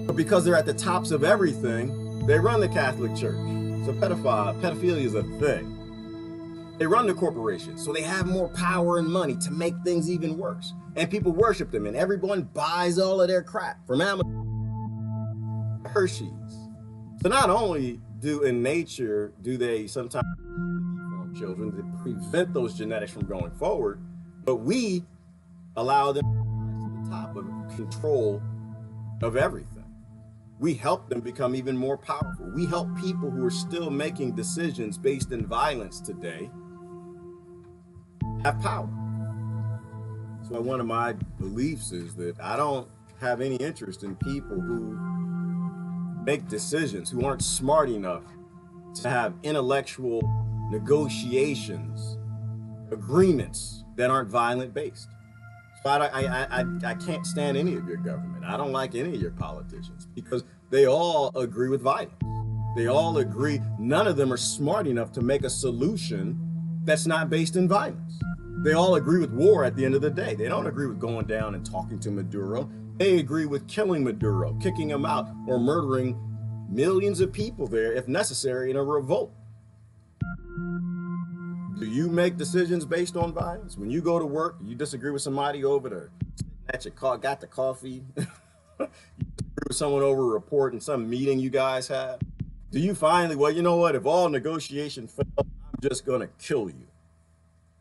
But because they're at the tops of everything, they run the Catholic Church. So pedophilia is a thing. They run the corporations, so they have more power and money to make things even worse. And people worship them, and everyone buys all of their crap from Amazon, Hershey's. So not only in nature do they sometimes deform children to prevent those genetics from going forward, but we allow them to rise to the top of control of everything. We help them become even more powerful. We help people who are still making decisions based in violence today have power. So one of my beliefs is that I don't have any interest in people who make decisions, who aren't smart enough to have intellectual negotiations, agreements that aren't violent based. So I can't stand any of your government. I don't like any of your politicians because they all agree with violence. They all agree, none of them are smart enough to make a solution that's not based in violence. They all agree with war at the end of the day. They don't agree with going down and talking to Maduro. They agree with killing Maduro, kicking him out, or murdering millions of people there if necessary in a revolt. Do you make decisions based on violence? When you go to work, you disagree with somebody over the at your car, got the coffee, you disagree with someone over a report in some meeting you guys have. Do you finally, well, you know what, if all negotiation fails, I'm just gonna kill you,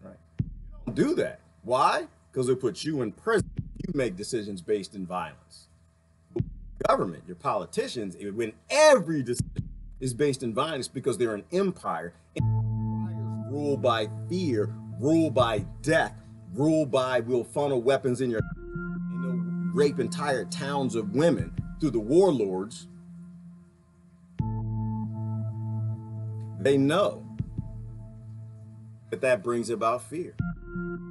right? You don't do that. Why? Because it puts you in prison. You make decisions based in violence. But government, your politicians, when every decision is based in violence because they're an empire, it requires rule by fear, rule by death, rule by we'll funnel weapons in your and they'll rape entire towns of women through the warlords. They know that brings about fear.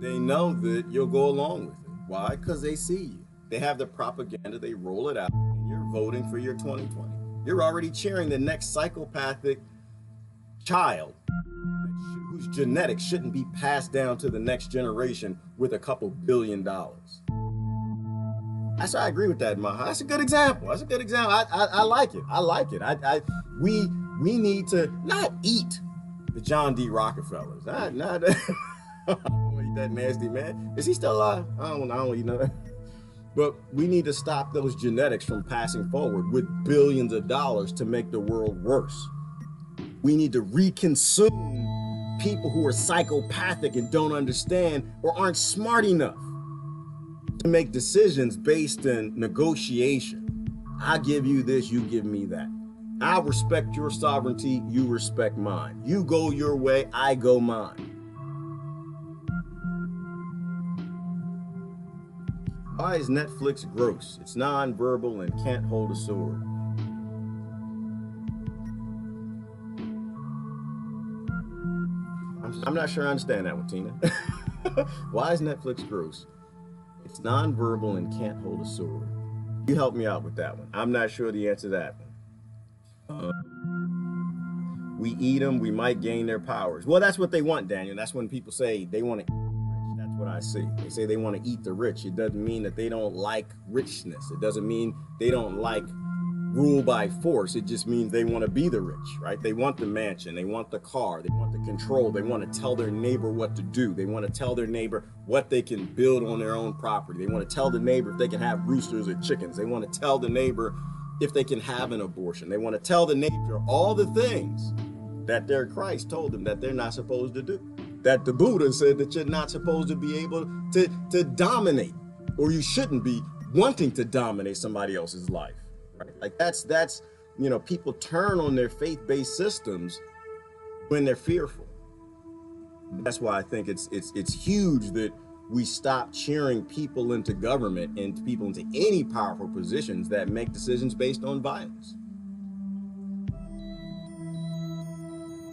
They know that you'll go along with it. Why? Because they see you. They have the propaganda, they roll it out, and you're voting for your 2020. You're already cheering the next psychopathic child whose genetics shouldn't be passed down to the next generation with a couple $1 billion. That's why I agree with that, Maha. That's a good example. That's a good example. I like it. I like it. We need to not eat the John D. Rockefellers. I don't eat that nasty man. Is he still alive? I don't eat nothing. But we need to stop those genetics from passing forward with billions of dollars to make the world worse. We need to reconsume people who are psychopathic and don't understand or aren't smart enough to make decisions based in negotiation. I give you this, you give me that. I respect your sovereignty, you respect mine. You go your way, I go mine. Why is Netflix gross? It's non-verbal and can't hold a sword. I'm not sure I understand that one, Tina. Why is Netflix gross? It's non-verbal and can't hold a sword. You help me out with that one. I'm not sure the answer to that one. We eat them, we might gain their powers. Well, that's what they want, Daniel. That's when people say they want to eat the rich. That's what I see. They say they want to eat the rich. It doesn't mean that they don't like richness. It doesn't mean they don't like rule by force. It just means they want to be the rich, right? They want the mansion, they want the car, they want the control, they want to tell their neighbor what to do. They want to tell their neighbor what they can build on their own property. They want to tell the neighbor if they can have roosters or chickens. They want to tell the neighbor if they can have an abortion. They want to tell the neighbor all the things that their Christ told them that they're not supposed to do. That the Buddha said that you're not supposed to be able to dominate, or you shouldn't be wanting to dominate somebody else's life. Like that's people turn on their faith-based systems when they're fearful. That's why I think it's huge that we stop cheering people into government and people into any powerful positions that make decisions based on violence.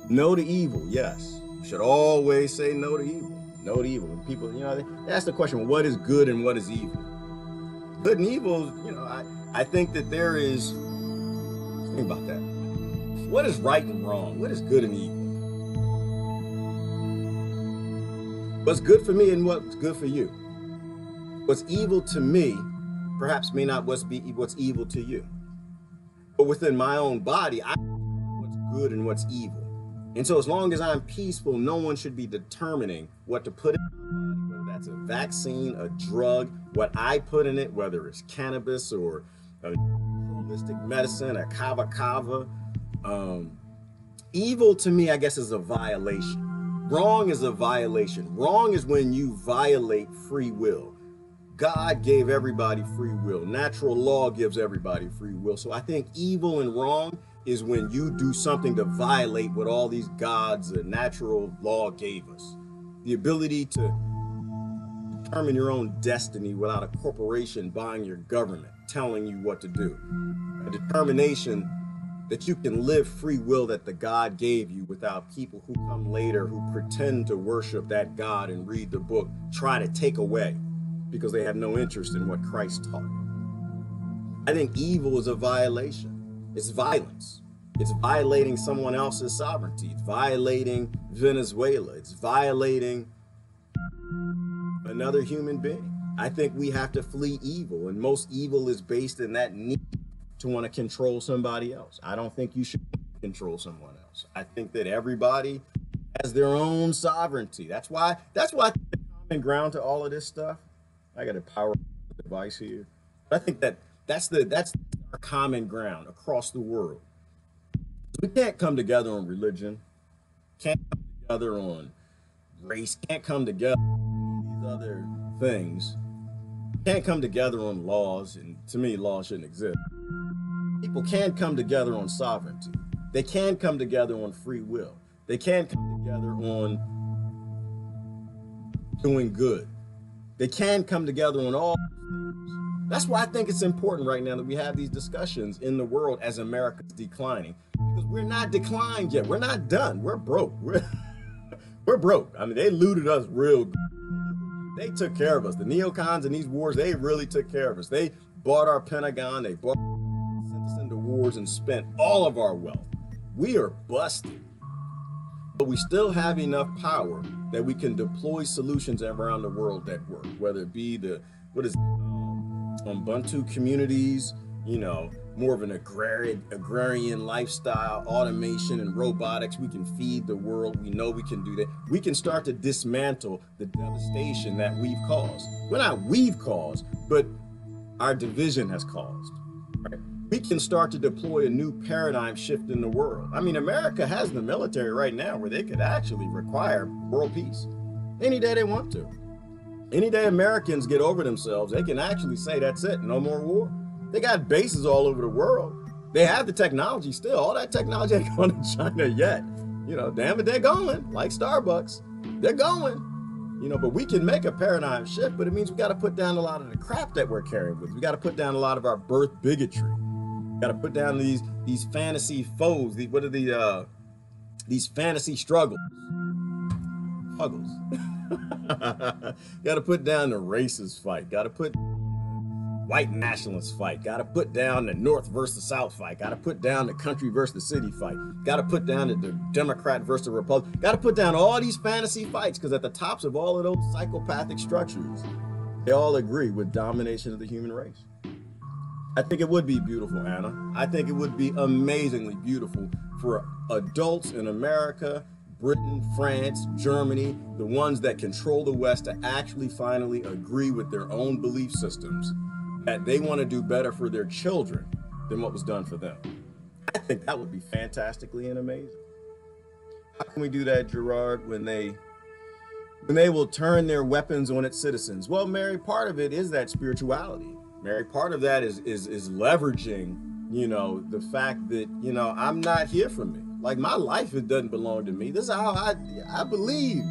No to evil, yes. You should always say no to evil. No to evil. And people, they ask the question, what is good and what is evil? Good and evil, I think that there is, think about that. What is right and wrong? What is good and evil? What's good for me and what's good for you? What's evil to me perhaps may not be what's evil to you. But within my own body, I know what's good and what's evil. And so as long as I'm peaceful, no one should be determining what to put in my body, whether that's a vaccine, a drug, what I put in it, whether it's cannabis or a holistic medicine, a kava. Evil to me, I guess, is a violation. Wrong is a violation. Wrong is when you violate free will. God gave everybody free will. Natural law gives everybody free will. So I think evil and wrong is when you do something to violate what all these gods and natural law gave us. The ability to determine your own destiny without a corporation buying your government, telling you what to do. A determination that you can live free will that the God gave you without people who come later who pretend to worship that God and read the book, try to take away because they have no interest in what Christ taught. I think evil is a violation. It's violence. It's violating someone else's sovereignty. It's violating Venezuela. It's violating another human being. I think we have to flee evil, and most evil is based in that need to want to control somebody else. I don't think you should control someone else. I think that everybody has their own sovereignty. That's why the common ground to all of this stuff. I got a power device here. But I think that's our common ground across the world. We can't come together on religion, can't come together on race, can't come together on these other things, can't come together on laws, and to me, laws shouldn't exist. People can come together on sovereignty. They can come together on free will. They can't come together on doing good. They can come together on all things. That's why I think it's important right now that we have these discussions in the world as America's declining. Because we're not declined yet. We're not done. We're broke. We're broke. I mean, they looted us real good. They took care of us. The neocons in these wars, they really took care of us. They bought our Pentagon. They sent us into wars and spent all of our wealth. We are busted. But we still have enough power that we can deploy solutions around the world that work, whether it be the, Ubuntu communities, more of an agrarian lifestyle, automation and robotics. We can feed the world. We know we can do that. We can start to dismantle the devastation that we've caused. Well, not we've caused, but our division has caused. Right? We can start to deploy a new paradigm shift in the world. I mean, America has the military right now where they could actually require world peace any day they want to. Any day Americans get over themselves, they can actually say, that's it, no more war. They got bases all over the world. They have the technology still. All that technology ain't going to China yet. Damn it, they're going, like Starbucks. They're going. But we can make a paradigm shift, but it means we got to put down a lot of the crap that we're carrying with. We got to put down a lot of our birth bigotry. We got to put down these fantasy foes. These fantasy struggles. Huggles. Got to put down the racist fight. Got to put white nationalist fight. Got to put down the North versus South fight. Got to put down the country versus the city fight. Got to put down the Democrat versus the Republican. Got to put down all these fantasy fights, because at the tops of all of those psychopathic structures, they all agree with domination of the human race. I think it would be beautiful, Anna. I think it would be amazingly beautiful for adults in America, Britain, France, Germany, the ones that control the West, to actually finally agree with their own belief systems that they want to do better for their children than what was done for them. I think that would be fantastically and amazing. How can we do that, Gerard, when they will turn their weapons on its citizens? Well, Mary, part of it is that spirituality. Mary, part of that is leveraging, the fact that, I'm not here for me. Like, my life, it doesn't belong to me. This is how I believe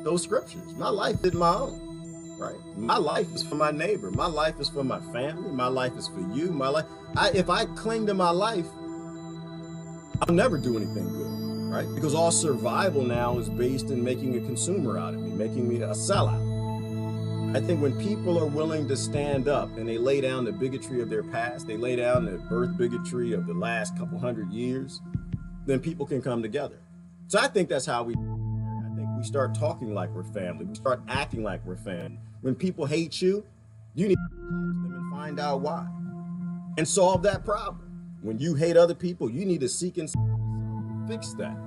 those scriptures. My life is my own, right? My life is for my neighbor. My life is for my family. My life is for you. If I cling to my life, I'll never do anything good, right? Because all survival now is based in making a consumer out of me, making me a sellout. I think when people are willing to stand up and they lay down the bigotry of their past, they lay down the birth bigotry of the last couple hundred years, then people can come together. So I think that's how we start talking like we're family. We start acting like we're family. When people hate you, you need to talk to them and find out why and solve that problem. When you hate other people, you need to seek and fix that,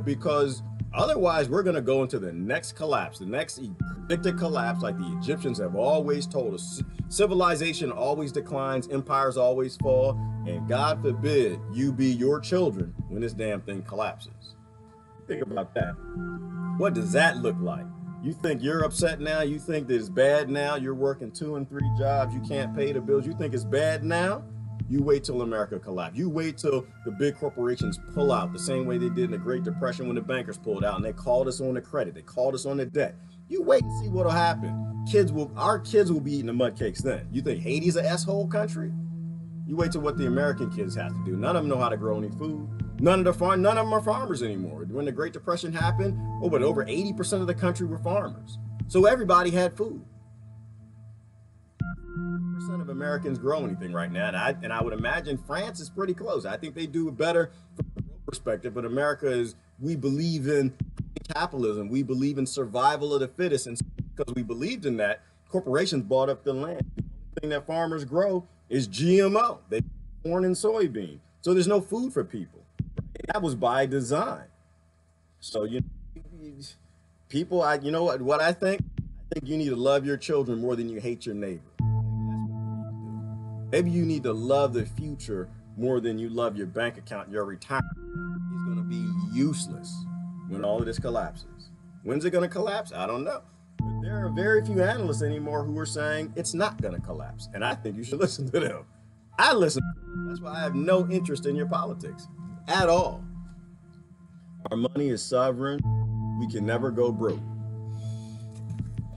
because otherwise we're going to go into the next collapse, the next predicted collapse, like the Egyptians have always told us. Civilization always declines, empires always fall, and God forbid you be your children when this damn thing collapses. Think about that. What does that look like? You think you're upset now? You think that it's bad now? You're working 2 and 3 jobs. You can't pay the bills. You think it's bad now? You wait till America collapses. You wait till the big corporations pull out the same way they did in the Great Depression when the bankers pulled out and they called us on the credit. They called us on the debt. You wait and see what'll happen. Our kids will be eating the mud cakes then. You think Haiti's an S-hole country? You wait till what the American kids have to do. None of them know how to grow any food. None of them are farmers anymore. When the Great Depression happened, over 80% of the country were farmers. So everybody had food. 80% of Americans grow anything right now, and I would imagine France is pretty close. I think they do it better from a perspective, but America we believe in capitalism. We believe in survival of the fittest, and because we believed in that, corporations bought up the land. The only thing that farmers grow is GMO. They corn and soybean. So there's no food for people. That was by design. So people, what I think? I think you need to love your children more than you hate your neighbor. Maybe you need to love the future more than you love your bank account. Your retirement is going to be useless when all of this collapses. When's it going to collapse? I don't know. But there are very few analysts anymore who are saying it's not going to collapse. And I think you should listen to them. I listen to them. That's why I have no interest in your politics at all. Our money is sovereign. We can never go broke.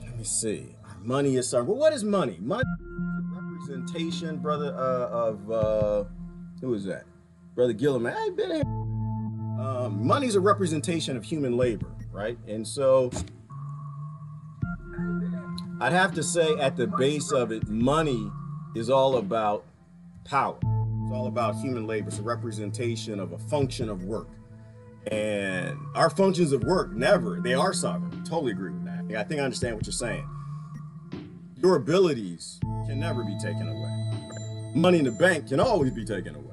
Let me see. Our money is sovereign. Well, what is money? Money is a representation, brother, who is that? Brother Gilliam. I've been here. Money is a representation of human labor, right? And so I'd have to say at the base of it, money is all about power. It's all about human labor. It's a representation of a function of work. And our functions of work they are sovereign. Totally agree with that. I think I understand what you're saying. Your abilities can never be taken away. Money in the bank can always be taken away.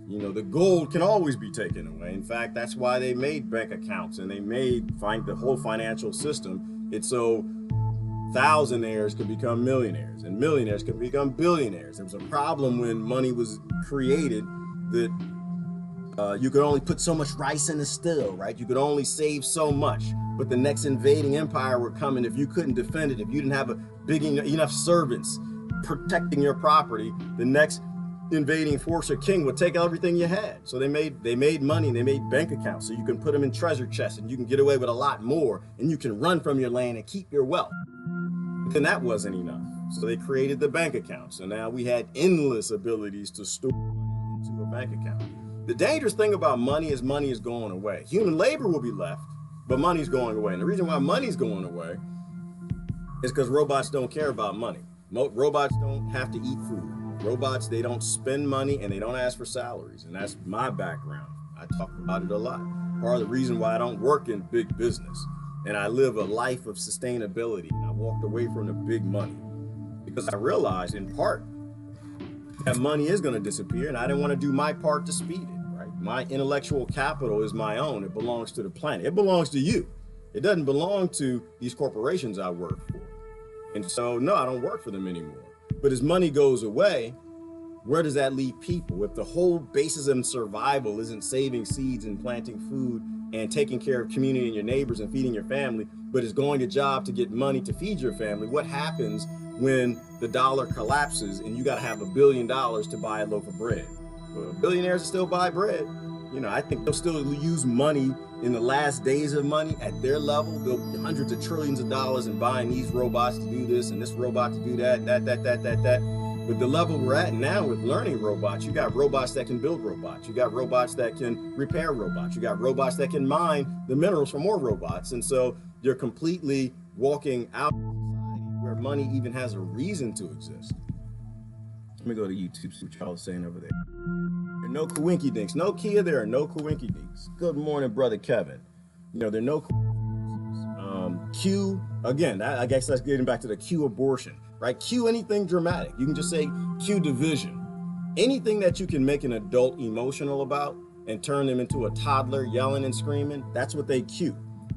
You know, the gold can always be taken away. In fact, that's why they made bank accounts and they made the whole financial system. It's so thousandaires could become millionaires and millionaires could become billionaires. There was a problem when money was created that you could only put so much rice in a still, right? You could only save so much, but the next invading empire would come, and if you couldn't defend it, if you didn't have a big enough servants protecting your property, the next invading force or king would take everything you had. So they made money and they made bank accounts so you can put them in treasure chests and you can get away with a lot more and you can run from your land and keep your wealth. But then that wasn't enough. So they created the bank account. So now we had endless abilities to store money into a bank account. The dangerous thing about money is going away. Human labor will be left, but money's going away. And the reason why money's going away is because robots don't care about money. Robots don't have to eat food. Robots, they don't spend money and they don't ask for salaries. And that's my background. I talk about it a lot. Part of the reason why I don't work in big business and I live a life of sustainability and I walked away from the big money because I realized in part that money is going to disappear and I didn't want to do my part to speed it, right? My intellectual capital is my own. It belongs to the planet. It belongs to you. It doesn't belong to these corporations I work for. And so, no, I don't work for them anymore. But as money goes away, where does that leave people? If the whole basis of survival isn't saving seeds and planting food and taking care of community and your neighbors and feeding your family, but is going to job to get money to feed your family, what happens when the dollar collapses and you got to have $1 billion to buy a loaf of bread? Well, billionaires still buy bread. You know, I think they'll still use money in the last days of money at their level. They'll be hundreds of trillions of dollars in buying these robots to do this and this robot to do that. But the level we're at now with learning robots, you got robots that can build robots. You got robots that can repair robots. You got robots that can mine the minerals for more robots. And so you're completely walking out of a society where money even has a reason to exist. Let me go to YouTube, see what y'all are saying over there. There are no coinky dinks. No, Kia, there are no coinky dinks. Good morning, brother Kevin. You know, there are no Q, again, I guess that's getting back to the Q abortion, right? Q anything dramatic. You can just say Q division. Anything that you can make an adult emotional about and turn them into a toddler yelling and screaming, that's what they Q,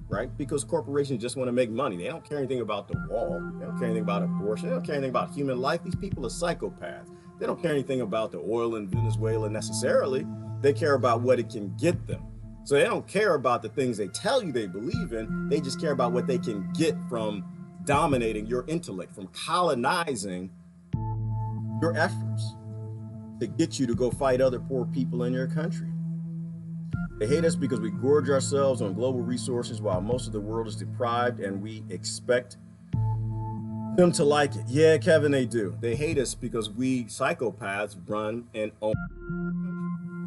right? Because corporations just want to make money. They don't care anything about the wall. They don't care anything about abortion. They don't care anything about human life. These people are psychopaths. They don't care anything about the oil in Venezuela necessarily. They care about what it can get them. So they don't care about the things they tell you they believe in. They just care about what they can get from dominating your intellect, from colonizing your efforts to get you to go fight other poor people in your country. They hate us because we gorge ourselves on global resources while most of the world is deprived and we expect them to like it. Yeah, Kevin, they do. They hate us because we psychopaths run and own.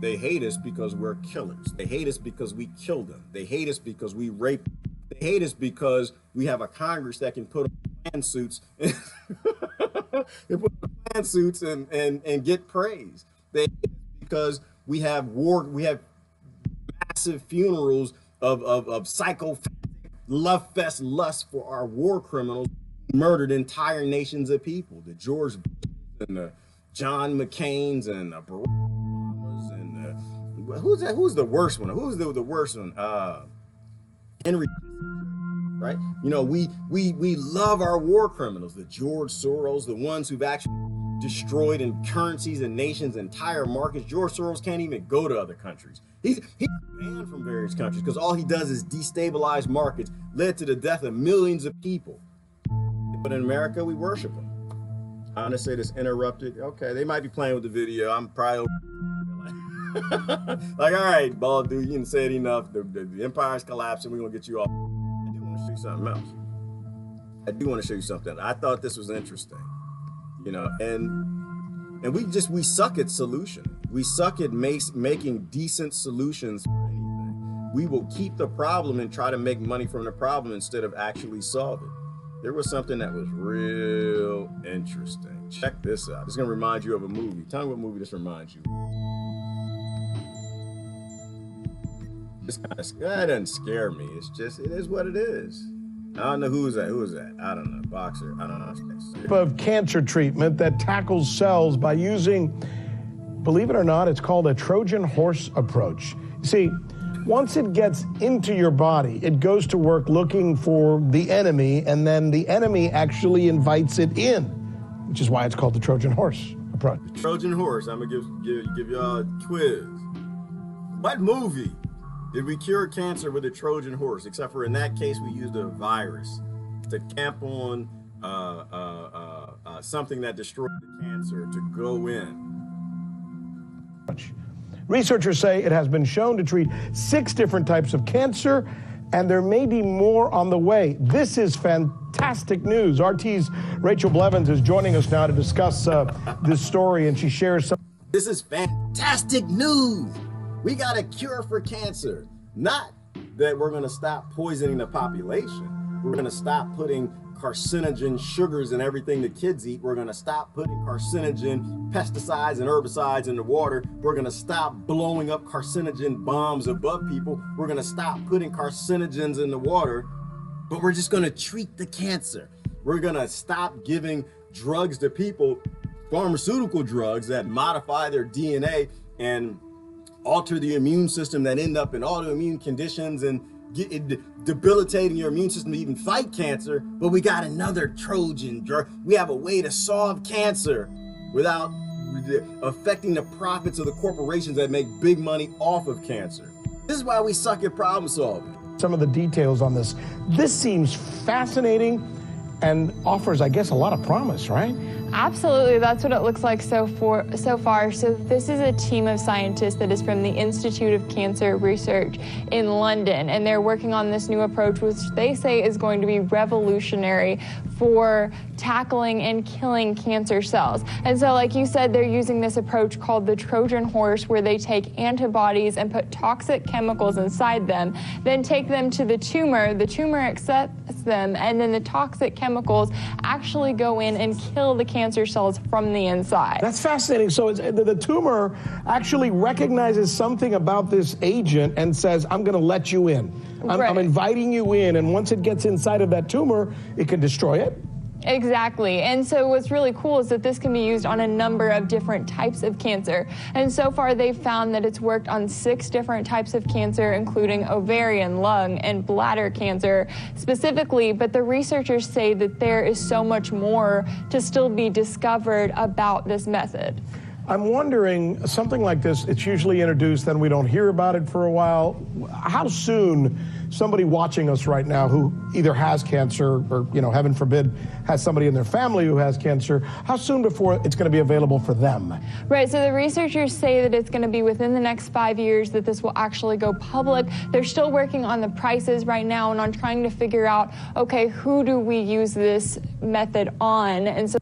They hate us because we're killers. They hate us because we kill them. They hate us because we rape them. They hate us because we have a Congress that can put on pantsuits and get praise. They hate us because we have massive funerals of psychopathic love fest lust for our war criminals who murdered entire nations of people. The George Bushes and the John McCains and the Barack Obamas and who's that? Who's the worst one? Who's the worst one? Henry, right? You know, we love our war criminals, the George Soros, the ones who've actually destroyed in currencies and nations, entire markets. George Soros can't even go to other countries. He's banned from various countries because all he does is destabilize markets, led to the death of millions of people. But in America, we worship him. I'm gonna say this interrupted. Okay, they might be playing with the video. I'm probably Like, all right, bald dude, you didn't say it enough. The empire's collapsing. We're going to get you off. I do want to show you something else. I do want to show you something. I thought this was interesting, you know, and we suck at solution. We suck at making decent solutions for anything. We will keep the problem and try to make money from the problem instead of actually solve it. There was something that was real interesting. Check this out. It's going to remind you of a movie. Tell me what movie this reminds you of. That doesn't scare me. It's just, it is what it is. I don't know who is that. Who is that? I don't know. Boxer. I don't know. Of cancer treatment that tackles cells by using, believe it or not, it's called a Trojan horse approach. See, once it gets into your body, it goes to work looking for the enemy, and then the enemy actually invites it in, which is why it's called the Trojan horse approach. Trojan horse. I'm gonna give y'all a quiz. What movie did we cure cancer with a Trojan horse? Except for in that case, we used a virus to camp on something that destroyed the cancer to go in. Researchers say it has been shown to treat 6 different types of cancer, and there may be more on the way. This is fantastic news. RT's Rachel Blevins is joining us now to discuss this story, and she shares some. This is fantastic news. We got a cure for cancer. Not that we're going to stop poisoning the population. We're going to stop putting carcinogen sugars in everything the kids eat. We're going to stop putting carcinogen pesticides and herbicides in the water. We're going to stop blowing up carcinogen bombs above people. We're going to stop putting carcinogens in the water, but we're just going to treat the cancer. We're going to stop giving drugs to people, pharmaceutical drugs that modify their DNA and alter the immune system that end up in autoimmune conditions and debilitating your immune system to even fight cancer. But we got another Trojan drug. We have a way to solve cancer without affecting the profits of the corporations that make big money off of cancer. This is why we suck at problem solving. Some of the details on this. This seems fascinating and offers, I guess, a lot of promise, right? Absolutely, that's what it looks like so far. So this is a team of scientists that is from the Institute of Cancer Research in London, and they're working on this new approach, which they say is going to be revolutionary for tackling and killing cancer cells. And so, like you said, they're using this approach called the Trojan horse, where they take antibodies and put toxic chemicals inside them, then take them to the tumor accepts them, and then the toxic chemicals actually go in and kill the cancer cells from the inside. That's fascinating. So it's, the tumor actually recognizes something about this agent and says, I'm going to let you in. I'm inviting you in, and once it gets inside of that tumor, it can destroy it. Exactly. And so what's really cool is that this can be used on a number of different types of cancer. And so far they've found that it's worked on 6 different types of cancer, including ovarian, lung, and bladder cancer specifically. But the researchers say that there is so much more to still be discovered about this method. I'm wondering, something like this, it's usually introduced, then we don't hear about it for a while. How soon somebody watching us right now who either has cancer or, you know, heaven forbid, has somebody in their family who has cancer, how soon before it's going to be available for them? Right, so the researchers say that it's going to be within the next 5 years that this will actually go public. They're still working on the prices right now and on trying to figure out, okay, who do we use this method on? And so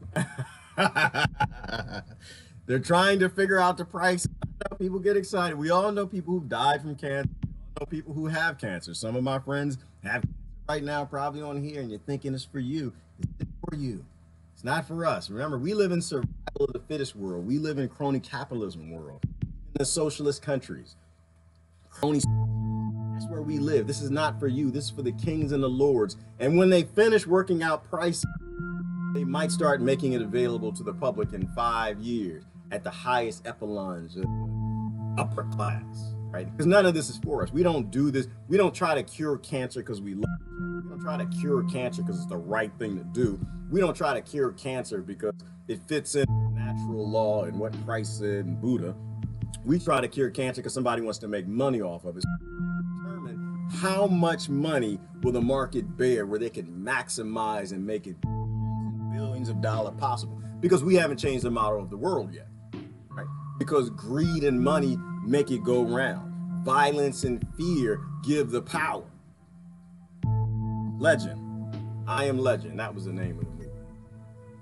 they're trying to figure out the price. I know people get excited. We all know people who've died from cancer. We all know people who have cancer. Some of my friends have cancer right now, probably on here, and you're thinking it's for you. It's for you. It's not for us. Remember, we live in survival of the fittest world. We live in crony capitalism world. In the socialist countries. Crony, that's where we live. This is not for you. This is for the kings and the lords. And when they finish working out prices, they might start making it available to the public in 5 years at the highest echelons of the upper class, right? Because none of this is for us. We don't do this. We don't try to cure cancer because we love it. We don't try to cure cancer because it's the right thing to do. We don't try to cure cancer because it fits in natural law and what Christ said and Buddha. We try to cure cancer because somebody wants to make money off of it. Determine how much money will the market bear where they can maximize and make it billions of dollars possible, because we haven't changed the model of the world yet, right? Because greed and money make it go round. Violence and fear give the power. Legend. I Am Legend. That was the name of the movie.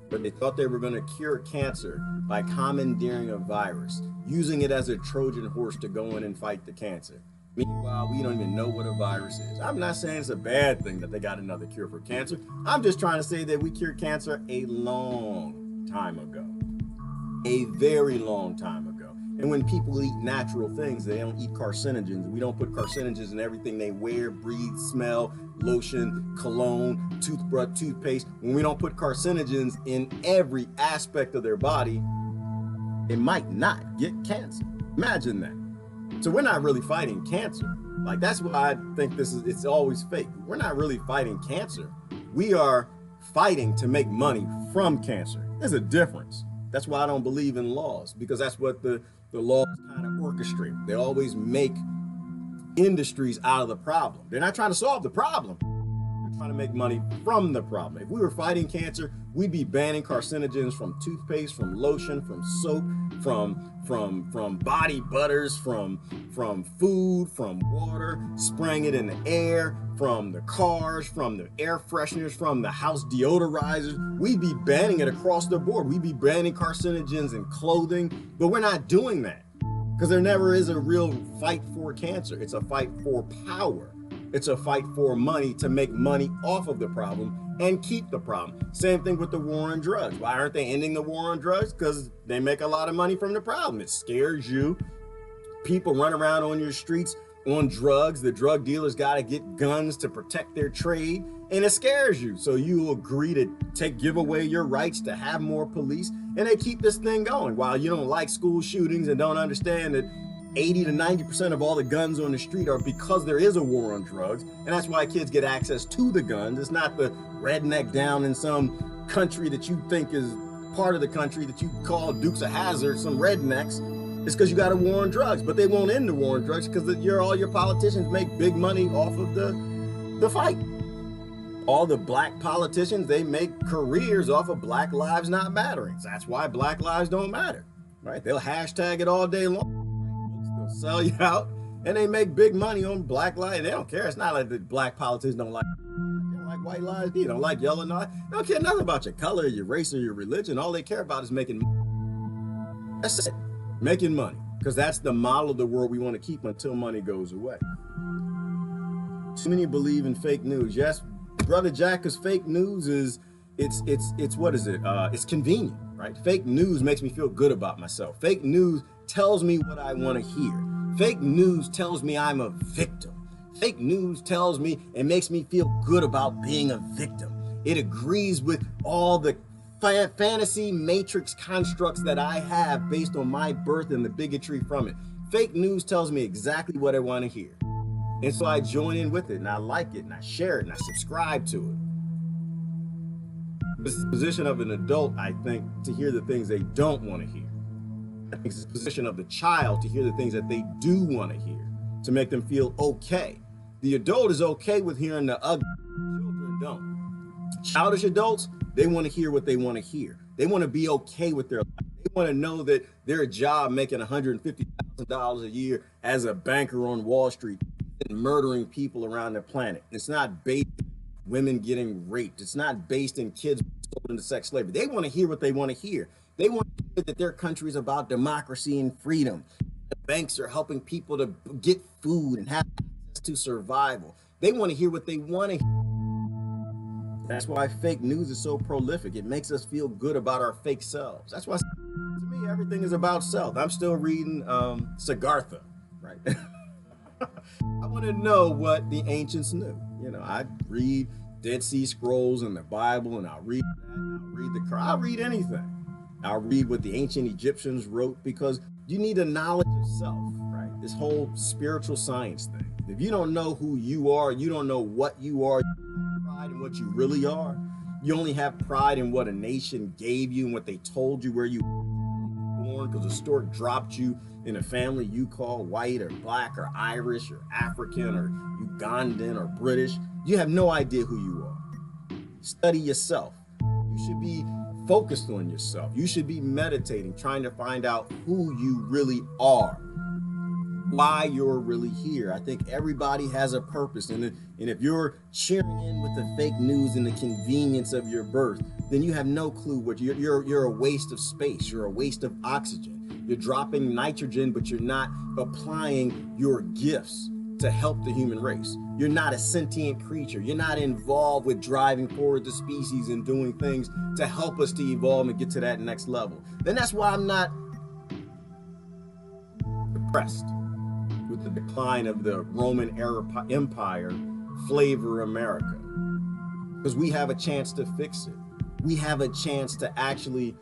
But they thought they were going to cure cancer by commandeering a virus, using it as a Trojan horse to go in and fight the cancer. Meanwhile, we don't even know what a virus is. I'm not saying it's a bad thing that they got another cure for cancer. I'm just trying to say that we cured cancer a long time ago. A very long time ago. And when people eat natural things, they don't eat carcinogens. We don't put carcinogens in everything they wear, breathe, smell, lotion, cologne, toothbrush, toothpaste. When we don't put carcinogens in every aspect of their body, it might not get cancer. Imagine that. So we're not really fighting cancer. Like, that's why I think it's always fake. We're not really fighting cancer. We are fighting to make money from cancer. There's a difference. That's why I don't believe in laws, because that's what the laws kind of orchestrate. They always make industries out of the problem. They're not trying to solve the problem. They're trying to make money from the problem. If we were fighting cancer, we'd be banning carcinogens from toothpaste, from lotion, from soap, from body butters, from food, from water, spraying it in the air, from the cars, from the air fresheners, from the house deodorizers. We'd be banning it across the board. We'd be banning carcinogens in clothing, but we're not doing that because there never is a real fight for cancer. It's a fight for power. It's a fight for money, to make money off of the problem and keep the problem. Same thing with the war on drugs. Why aren't they ending the war on drugs? Because they make a lot of money from the problem. It scares you. People run around on your streets on drugs. The drug dealers got to get guns to protect their trade, and it scares you. So you agree to give away your rights to have more police, and they keep this thing going. While you don't like school shootings and don't understand that 80 to 90% of all the guns on the street are because there is a war on drugs, and that's why kids get access to the guns. It's not the redneck down in some country that you think is part of the country that you call Dukes of Hazzard, some rednecks. It's because you got a war on drugs, but they won't end the war on drugs because all your politicians make big money off of the fight. All the black politicians, they make careers off of Black Lives Not Mattering. That's why Black Lives don't matter, right? They'll hashtag it all day long. They'll sell you out, and they make big money on Black lives. They don't care. It's not like the black politicians don't like white lives. They don't like yellow lives. They don't care nothing about your color, your race, or your religion. All they care about is making money. That's it. Making money, because that's the model of the world we want to keep until money goes away. Too many believe in fake news. Yes, Brother Jack, because fake news is, it's what is it? It's convenient, right? Fake news makes me feel good about myself. Fake news tells me what I want to hear. Fake news tells me I'm a victim. Fake news tells me and makes me feel good about being a victim. It agrees with all the fantasy matrix constructs that I have based on my birth and the bigotry from it. Fake news tells me exactly what I want to hear. And so I join in with it, and I like it, and I share it, and I subscribe to it. It's the position of an adult, I think, to hear the things they don't want to hear. I think it's the position of the child to hear the things that they do want to hear, to make them feel okay. The adult is okay with hearing the ugly. Children don't. Childish adults, they want to hear what they want to hear. They want to be okay with their life. They want to know that their job making $150,000 a year as a banker on Wall Street and murdering people around the planet. It's not based in women getting raped. It's not based in kids sold into sex slavery. They want to hear what they want to hear. They want to hear that their country is about democracy and freedom. The banks are helping people to get food and have access to survival. They want to hear what they want to hear. That's why fake news is so prolific. It makes us feel good about our fake selves. That's why, to me, everything is about self. I'm still reading Siddhartha, right? I want to know what the ancients knew. You know, I read Dead Sea Scrolls and the Bible, and I'll read that, and I'll read the Quran. I'll read anything. I'll read what the ancient Egyptians wrote, because you need a knowledge of self, right? This whole spiritual science thing. If you don't know who you are, you don't know what you are, pride in what you really are. You only have pride in what a nation gave you and what they told you where you were born, because a stork dropped you in a family you call white or black or Irish or African or Ugandan or British. You have no idea who you are. Study yourself. You should be focused on yourself. You should be meditating, trying to find out who you really are. why you're really here. I think everybody has a purpose, and if you're cheering in with the fake news and the convenience of your birth, then you have no clue what you're a waste of space. You're a waste of oxygen. You're dropping nitrogen, but you're not applying your gifts to help the human race. You're not a sentient creature. You're not involved with driving forward the species and doing things to help us to evolve and get to that next level. Then that's why I'm not depressed with the decline of the Roman Empire flavor America, because we have a chance to fix it. We have a chance to actually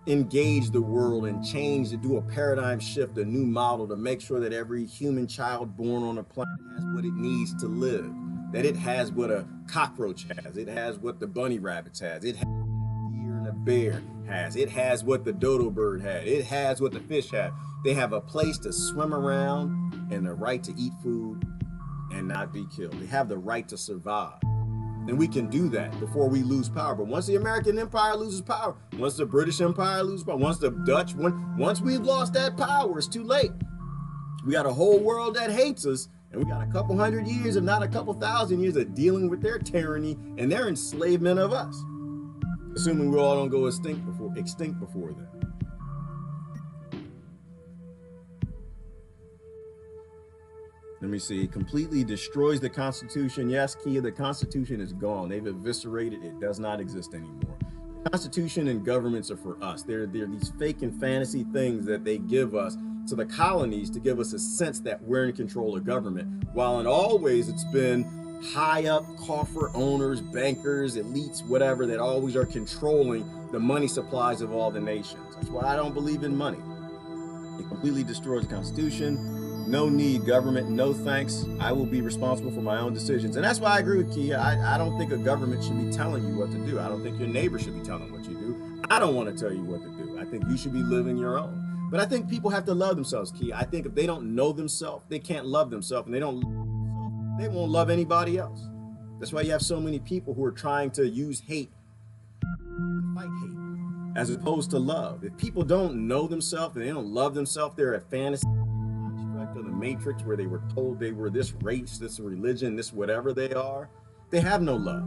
engage the world and change, to do a paradigm shift, a new model to make sure that every human child born on the planet has what it needs to live, that it has what a cockroach has, it has what the bunny rabbits has, it has what a deer and a bear has, it has what the dodo bird had, it has what the fish had. They have a place to swim around and the right to eat food and not be killed. They have the right to survive. And we can do that before we lose power. But once the American Empire loses power, once the British Empire loses power, once the Dutch, once we've lost that power, it's too late. We got a whole world that hates us, and we got a couple hundred years, if not a couple thousand years, of dealing with their tyranny and their enslavement of us. Assuming we all don't go extinct before then. Let me see. It completely destroys the Constitution. Yes, Kia, the Constitution is gone. They've eviscerated it. It does not exist anymore. The Constitution and governments are for us. They're these fake and fantasy things that they give us to the colonies to give us a sense that we're in control of government, while in all ways it's been high up coffer owners, bankers, elites, whatever, that always are controlling the money supplies of all the nations. That's why I don't believe in money. It completely destroys the Constitution. No need, government, no thanks. I will be responsible for my own decisions. And that's why I agree with Kia. I don't think a government should be telling you what to do. I don't think your neighbor should be telling what you do. I don't want to tell you what to do. I think you should be living your own. But I think people have to love themselves, Kia. I think if they don't know themselves, they can't love themselves, and they won't love anybody else. That's why you have so many people who are trying to use hate to fight hate, as opposed to love. If people don't know themselves and they don't love themselves, they're a fantasy of the Matrix, where they were told they were this race, this religion, this whatever they are. They have no love,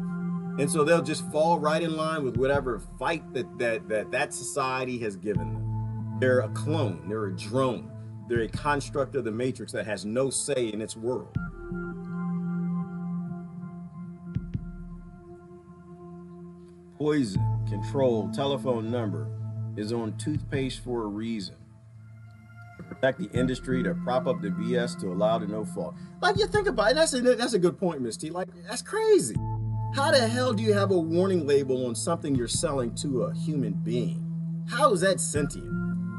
and so they'll just fall right in line with whatever fight that society has given them. They're a clone, they're a drone, they're a construct of the Matrix that has no say in its world. Poison, control, telephone number is on toothpaste for a reason. To protect the industry, to prop up the BS, to allow the no fault. Like, you think about it, that's a good point, Miss T. Like, that's crazy. How the hell do you have a warning label on something you're selling to a human being? How is that sentient?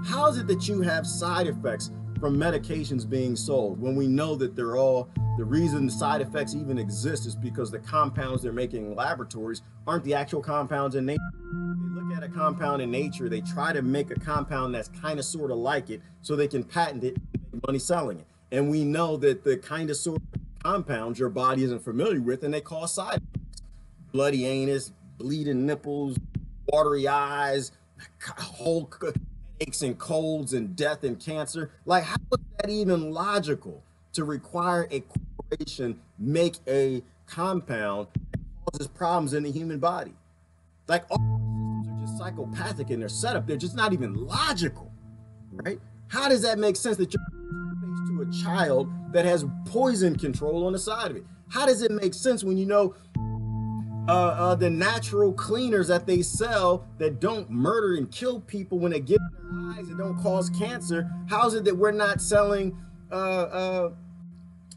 How is it that you have side effects from medications being sold when we know that they're all, the reason side effects even exist is because the compounds they're making in laboratories aren't the actual compounds in nature. They look at a compound in nature, they try to make a compound that's kind of sort of like it so they can patent it and make money selling it. And we know that the kind of sort of compounds your body isn't familiar with, and they cause side effects. Bloody anus, bleeding nipples, watery eyes, whole aches and colds and death and cancer. Like, how is that even logical to require a corporation make a compound that causes problems in the human body? Like, all our systems are just psychopathic in their setup. They're just not even logical, right? How does that make sense that you're face to a child that has poison control on the side of it? How does it make sense when you know the natural cleaners that they sell that don't murder and kill people when they get in their eyes and don't cause cancer? How is it that we're not selling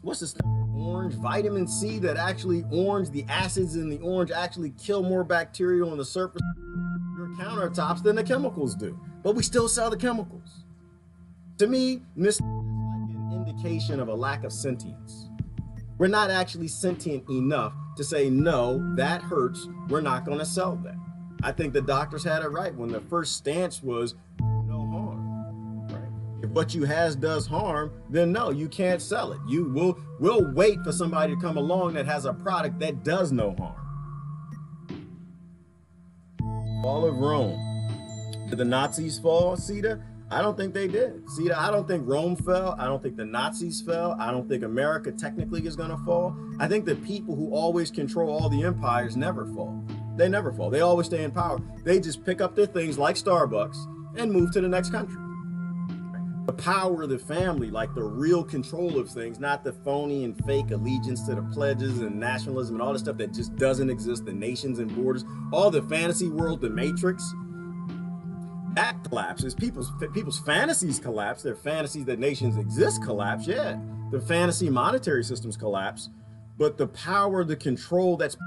what's this stuff? Orange, vitamin C, that actually the acids in the orange actually kill more bacteria on the surface of your countertops than the chemicals do. But we still sell the chemicals. To me, this is like an indication of a lack of sentience. We're not actually sentient enough to say, no, that hurts, we're not going to sell that. I think the doctors had it right when the first stance was no harm, right? If what you has does harm, then no, you can't sell it. We'll wait for somebody to come along that has a product that does no harm. Fall of Rome. Did the Nazis fall, Sita? I don't think they did. See, I don't think Rome fell. I don't think the Nazis fell. I don't think America technically is going to fall. I think the people who always control all the empires never fall. They never fall. They always stay in power. They just pick up their things like Starbucks and move to the next country. The power of the family, like the real control of things, not the phony and fake allegiance to the pledges and nationalism and all the stuff that just doesn't exist, the nations and borders, all the fantasy world, the Matrix. That collapses. People's fantasies collapse. Their fantasies that nations exist collapse. Yeah, the fantasy monetary systems collapse, but the power, the control that's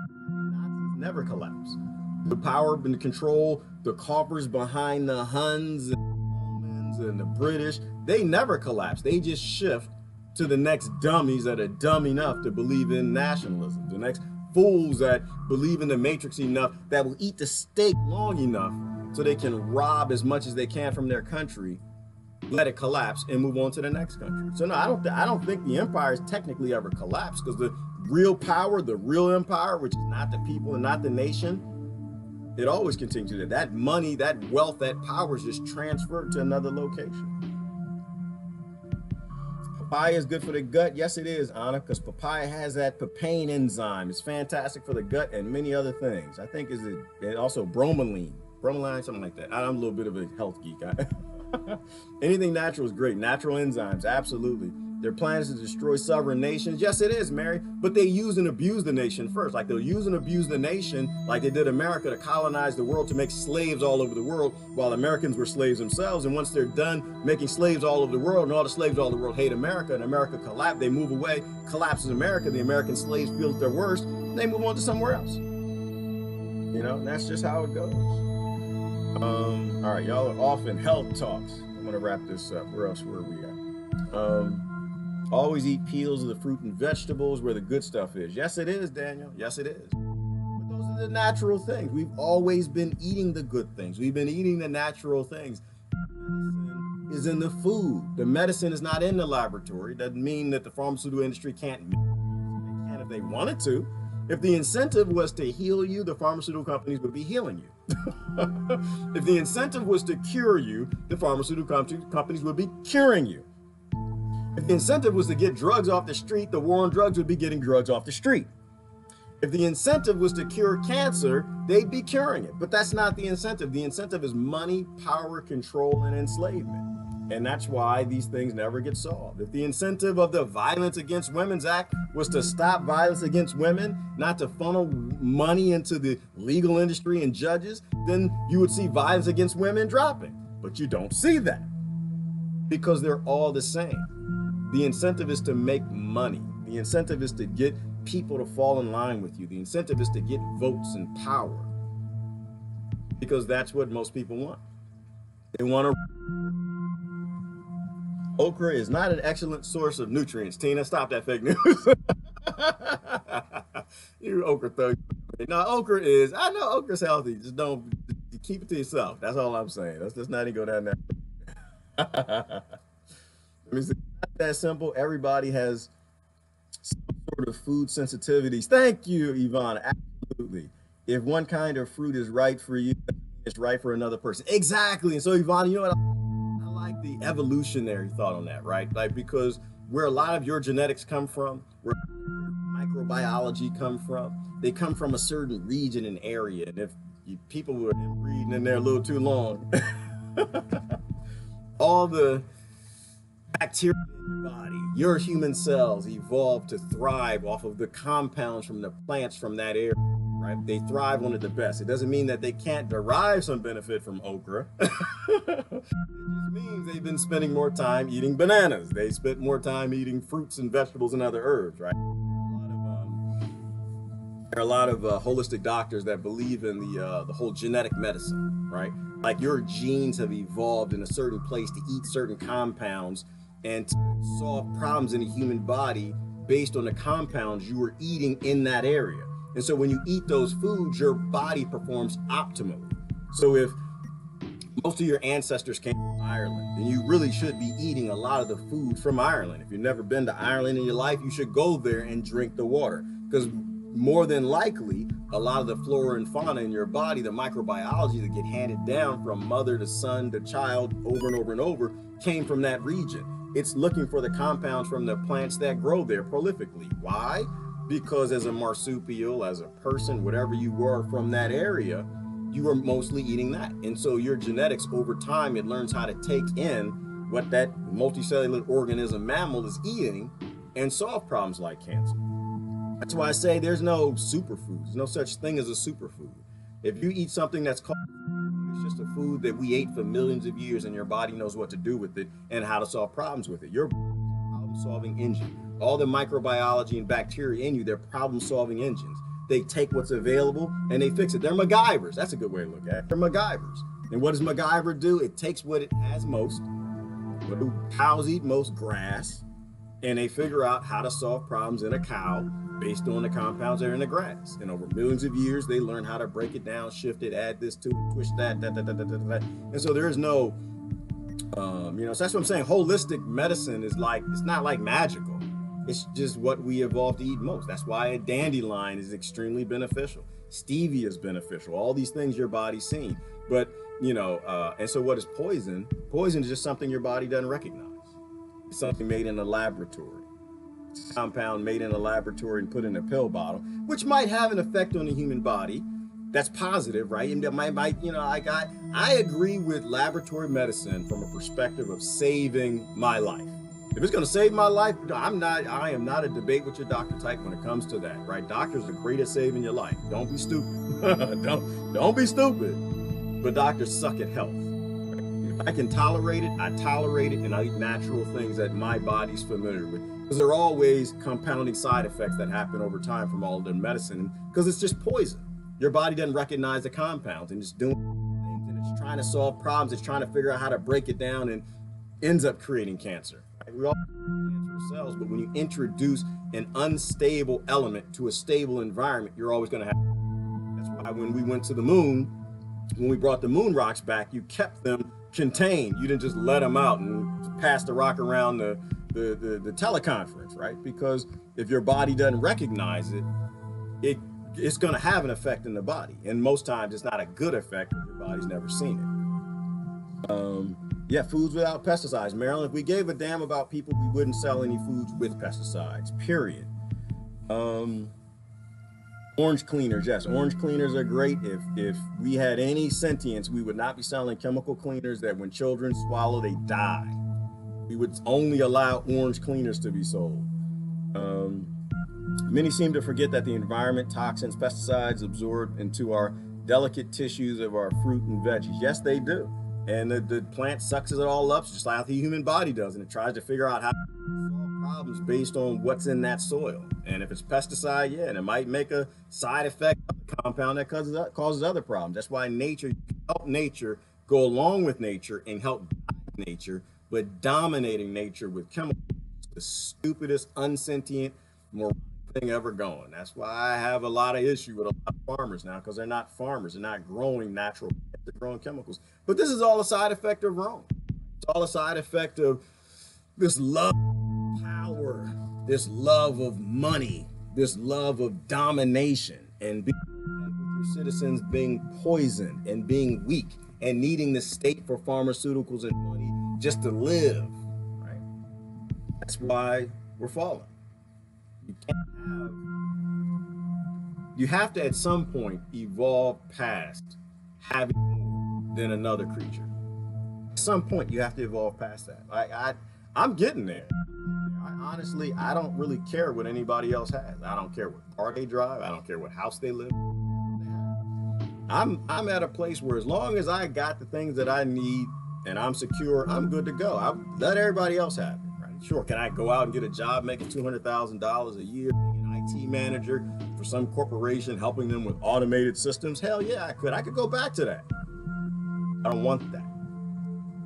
never collapse. The power and the control, the coffers behind the Huns and the Romans and the British, they never collapse. They just shift to the next dummies that are dumb enough to believe in nationalism. The next fools that believe in the Matrix enough that will eat the steak long enough so they can rob as much as they can from their country, let it collapse, and move on to the next country. So no, I don't think the empires technically ever collapsed, because the real power, the real empire, which is not the people and not the nation, it always continues to. That money, that wealth, that power is just transferred to another location. Papaya is good for the gut. Yes, it is, Anna, because papaya has that papain enzyme. It's fantastic for the gut and many other things. I think it also bromelain, something like that. I'm a little bit of a health geek. Anything natural is great. Natural enzymes, absolutely. Their plan is to destroy sovereign nations. Yes, it is, Mary, but they use and abuse the nation first. Like they'll use and abuse the nation like they did America to colonize the world, to make slaves all over the world while Americans were slaves themselves. And once they're done making slaves all over the world and all the slaves all over the world hate America and America collapse, they move away, collapses America, the American slaves feel that they're worse, and they move on to somewhere else. You know, that's just how it goes. All right, y'all are off in health talks. I'm gonna wrap this up. Where else were we at? Always eat peels of the fruit and vegetables where the good stuff is. Yes, it is, Daniel. Yes, it is. But those are the natural things. We've always been eating the good things. We've been eating the natural things. Medicine is in the food. The medicine is not in the laboratory. Doesn't mean that the pharmaceutical industry can't make it. They can if they wanted to. If the incentive was to heal you, the pharmaceutical companies would be healing you. If the incentive was to cure you, the pharmaceutical companies would be curing you. If the incentive was to get drugs off the street, the war on drugs would be getting drugs off the street. If the incentive was to cure cancer, they'd be curing it. But that's not the incentive. The incentive is money, power, control, and enslavement. And that's why these things never get solved. If the incentive of the Violence Against Women's Act was to stop violence against women, not to funnel money into the legal industry and judges, then you would see violence against women dropping. But you don't see that because they're all the same. The incentive is to make money. The incentive is to get people to fall in line with you. The incentive is to get votes and power, because that's what most people want. They want to. Okra is not an excellent source of nutrients. Tina, stop that fake news. You okra thug. No, okra is. I know okra's healthy. Just don't keep it to yourself. That's all I'm saying. Let's not even go down there. Let me see. Not that simple. Everybody has some sort of food sensitivities. Thank you, Yvonne. Absolutely. If one kind of fruit is right for you, it's right for another person. Exactly. And so, Yvonne, you know what? I like the evolutionary thought on that, right? Like, because where a lot of your genetics come from, where microbiology come from, they come from a certain region and area. And if people were reading in there a little too long, all the bacteria in your body, your human cells evolved to thrive off of the compounds from the plants from that area, right? They thrive on it the best. It doesn't mean that they can't derive some benefit from okra. It just means they've been spending more time eating bananas. They spent more time eating fruits and vegetables and other herbs, right? There are a lot of holistic doctors that believe in the whole genetic medicine, right? Like your genes have evolved in a certain place to eat certain compounds and to solve problems in the human body based on the compounds you were eating in that area. And so when you eat those foods, your body performs optimally. So if most of your ancestors came from Ireland, then you really should be eating a lot of the food from Ireland. If you've never been to Ireland in your life, you should go there and drink the water, because more than likely, a lot of the flora and fauna in your body, the microbiology that get handed down from mother to son to child over and over and over, came from that region. It's looking for the compounds from the plants that grow there prolifically. Why? Because as a marsupial, as a person, whatever you were from that area, you were mostly eating that. And so your genetics over time, it learns how to take in what that multicellular organism mammal is eating and solve problems like cancer. That's why I say there's no superfood. There's no such thing as a superfood. If you eat something that's called food, it's just a food that we ate for millions of years and your body knows what to do with it and how to solve problems with it. Your body is a problem-solving engine. All the microbiology and bacteria in you, they're problem-solving engines. They take what's available and they fix it. They're MacGyvers. That's a good way to look at it. They're MacGyvers. And what does MacGyver do? It takes what it has most. What do cows eat most? Grass. And they figure out how to solve problems in a cow based on the compounds that are in the grass. And over millions of years, they learn how to break it down, shift it, add this to it, twist that. And so there is no, so that's what I'm saying. Holistic medicine is like, it's not like magical. It's just what we evolved to eat most. That's why a dandelion is extremely beneficial. Stevia is beneficial. All these things your body's seen. But, and so what is poison? Poison is just something your body doesn't recognize. It's something made in a laboratory. It's a compound made in a laboratory and put in a pill bottle, which might have an effect on the human body. That's positive, right? And that might, I agree with laboratory medicine from a perspective of saving my life. If it's going to save my life, I am not a debate with your doctor type when it comes to that, right? Doctors are great at saving your life. Don't be stupid. don't be stupid. But doctors suck at health. If I can tolerate it, I tolerate it, and I eat natural things that my body's familiar with. Because there are always compounding side effects that happen over time from all of the medicine, because it's just poison. Your body doesn't recognize the compounds and it's doing things, and it's trying to solve problems. It's trying to figure out how to break it down and ends up creating cancer. Right? We all have cancerous cells, but when you introduce an unstable element to a stable environment, you're always going to have. That's why when we went to the moon, when we brought the moon rocks back, you kept them contained. You didn't just let them out and pass the rock around the teleconference, right? Because if your body doesn't recognize it, it's going to have an effect in the body. And most times it's not a good effect if your body's never seen it. Foods without pesticides. Maryland, if we gave a damn about people, we wouldn't sell any foods with pesticides, period. Orange cleaners, yes, orange cleaners are great. If we had any sentience, we would not be selling chemical cleaners that when children swallow, they die. We would only allow orange cleaners to be sold. Many seem to forget that the environment, toxins, pesticides absorb into our delicate tissues of our fruit and veggies. Yes, they do. And the plant sucks it all up, just like the human body does, and it tries to figure out how to solve problems based on what's in that soil. And if it's pesticide, and it might make a side effect compound that causes other problems. That's why nature, you can help nature go along with nature and help guide nature, but dominating nature with chemicals is the stupidest, unsentient, moronic thing ever going. That's why I have a lot of issue with a lot of farmers now, because they're not farmers. They're not growing natural, they're growing chemicals. But this is all a side effect of Rome. It's all a side effect of this love of power, this love of money, this love of domination, and being with your citizens being poisoned and being weak and needing the state for pharmaceuticals and money just to live, right? That's why we're falling. You have to at some point evolve past having more than another creature. At some point you have to evolve past that. I'm getting there. Honestly, I don't really care what anybody else has. I don't care what car they drive. I don't care what house they live in. I'm at a place where as long as I got the things that I need and I'm secure, I'm good to go. I'll let everybody else have it. Right? Sure, can I go out and get a job making $200,000 a year, being an IT manager for some corporation, helping them with automated systems? Hell yeah, I could. I could go back to that. I don't want that.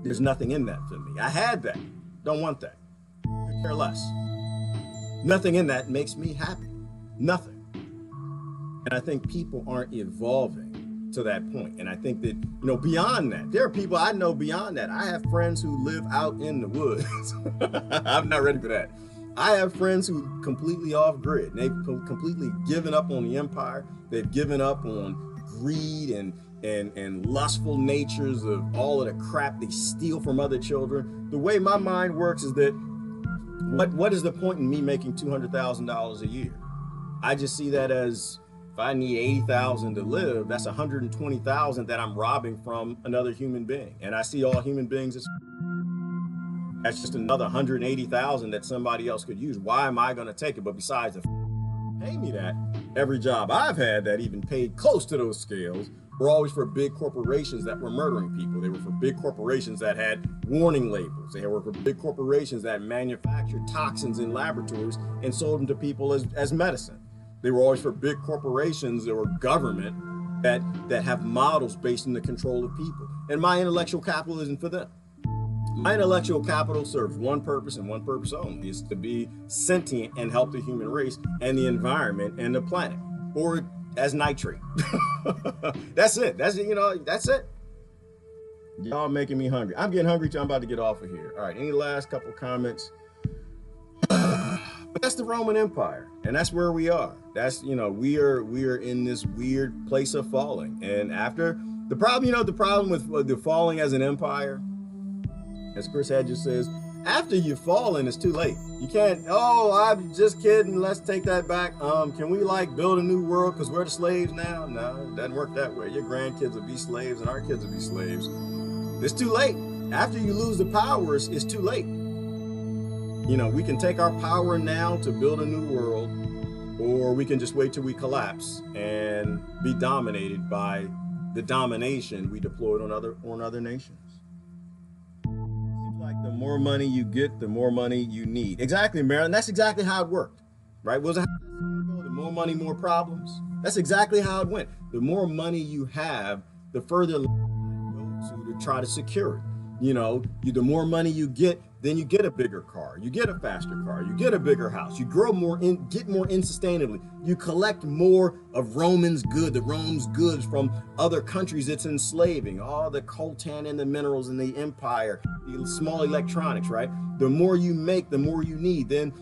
There's nothing in that for me. I had that. Don't want that. Could care less. Nothing in that makes me happy. Nothing. And I think people aren't evolving to that point. And I think that, beyond that, there are people I know beyond that. I have friends who live out in the woods. I'm not ready for that. I have friends who completely off grid. They've completely given up on the empire. They've given up on greed and lustful natures of all of the crap they steal from other children. The way my mind works is that what is the point in me making $200,000 a year? I just see that as, if I need $80,000 to live, that's $120,000 that I'm robbing from another human being. And I see all human beings as, that's just another $180,000 that somebody else could use. Why am I going to take it? But besides, if pay me that, every job I've had that even paid close to those scales were always for big corporations that were murdering people. They were for big corporations that had warning labels. They were for big corporations that manufactured toxins in laboratories and sold them to people as medicine. They were always for big corporations or government that have models based in the control of people. And my intellectual capital isn't for them. My intellectual capital serves one purpose and one purpose only, is to be sentient and help the human race and the environment and the planet, or as nitrate. That's it. That's it. You know, that's it. Y'all making me hungry. I'm getting hungry too. I'm about to get off of here. All right. Any last couple comments? But that's the Roman Empire, and that's where we are. That's, you know, we are in this weird place of falling. And after the problem, you know, the problem with the falling as an empire, as Chris Hedges says, after you've fallen, it's too late. You can't, oh, I'm just kidding, let's take that back. Can we like build a new world because we're the slaves now? No, it doesn't work that way. Your grandkids will be slaves and our kids will be slaves. It's too late. After you lose the powers, it's too late. You know, we can take our power now to build a new world, or we can just wait till we collapse and be dominated by the domination we deployed on other nations. The more money you get, the more money you need. Exactly, Marilyn. That's exactly how it worked, right? Was it the more money, more problems? That's exactly how it went. The more money you have, the further you go to try to secure it. You know, the more money you get, then you get a bigger car, you get a faster car, you get a bigger house, you grow more, get more insustainably. You collect more of Rome's goods from other countries it's enslaving, all the coltan and the minerals in the empire, the small electronics, right? The more you make, the more you need. Then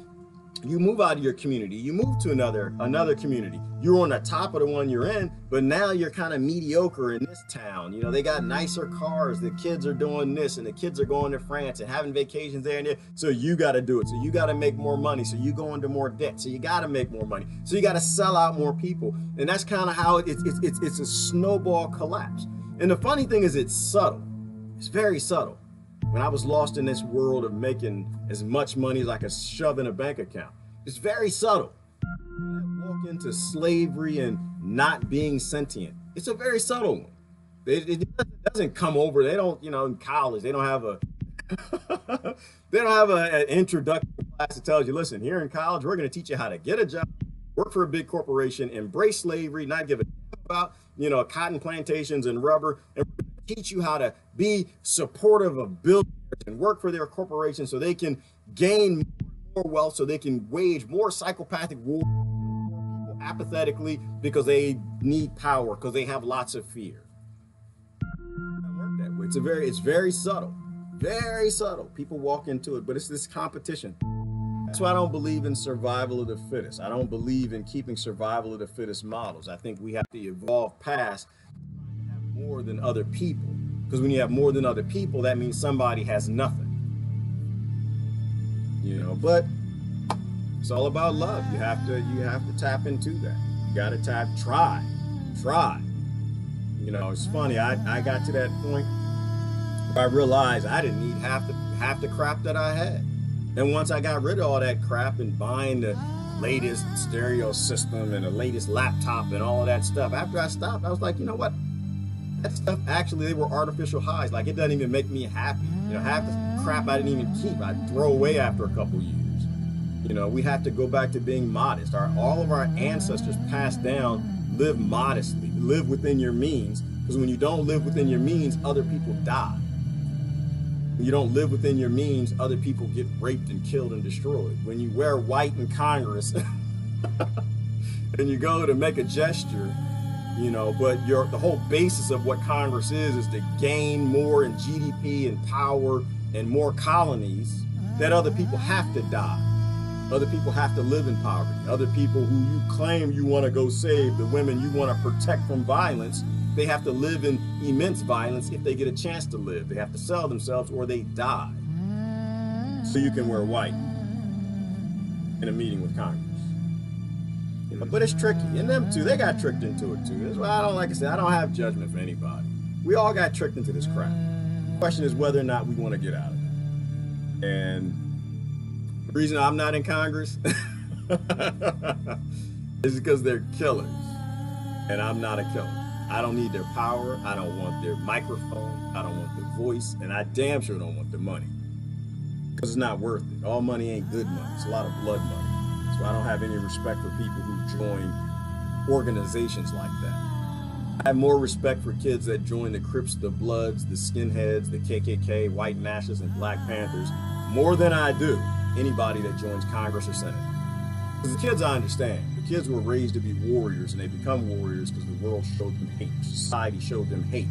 you move out of your community, you move to another community. You're on the top of the one you're in, but now you're kind of mediocre in this town. You know, they got nicer cars, the kids are doing this, and the kids are going to France and having vacations there and there. So you got to do it. So you got to make more money. So you go into more debt. So you got to make more money. So you got to sell out more people. And that's kind of how it's a snowball collapse. And the funny thing is, it's subtle. It's very subtle. When I was lost in this world of making as much money as I could shove in a bank account, it's very subtle. When I walk into slavery and not being sentient, it's a very subtle one. It doesn't come over. They don't, you know, in college, they don't have a an introductory class that tells you, listen, here in college, we're going to teach you how to get a job, work for a big corporation, embrace slavery, not give a damn about, you know, cotton plantations and rubber, and teach you how to be supportive of builders and work for their corporation so they can gain more wealth, so they can wage more psychopathic war apathetically because they need power, because they have lots of fear. It doesn't work that way. It's very subtle, very subtle. People walk into it, but it's this competition. That's why I don't believe in survival of the fittest. I don't believe in keeping survival of the fittest models. I think we have to evolve past more than other people, because when you have more than other people, that means somebody has nothing, you know. But it's all about love. You have to tap into that. You got to try. You know, it's funny, I got to that point where I realized I didn't need half the crap that I had. And once I got rid of all that crap and buying the latest stereo system and the latest laptop and all of that stuff, after I stopped, I was like, you know what? That stuff, actually, they were artificial highs. Like, it doesn't even make me happy. You know, half the crap I didn't even keep, I'd throw away after a couple years. You know, we have to go back to being modest. All of our ancestors passed down, live modestly, live within your means. Because when you don't live within your means, other people die. When you don't live within your means, other people get raped and killed and destroyed. When you wear white in Congress and you go to make a gesture, you know, but the whole basis of what Congress is to gain more in GDP and power and more colonies, that other people have to die. Other people have to live in poverty. Other people who you claim you want to go save, the women you want to protect from violence, they have to live in immense violence if they get a chance to live. They have to sell themselves or they die. So you can wear white in a meeting with Congress. You know, but it's tricky. And them too, they got tricked into it too. That's why I don't, like I said, I don't have judgment for anybody. We all got tricked into this crap. The question is whether or not we want to get out of it. And the reason I'm not in Congress is because they're killers. And I'm not a killer. I don't need their power. I don't want their microphone. I don't want their voice. And I damn sure don't want their money. Because it's not worth it. All money ain't good money. It's a lot of blood money. So I don't have any respect for people who join organizations like that. I have more respect for kids that join the Crips, the Bloods, the Skinheads, the KKK, White Nationalists, and Black Panthers more than I do anybody that joins Congress or Senate. Because the kids, I understand. The kids were raised to be warriors, and they become warriors because the world showed them hate. Society showed them hate.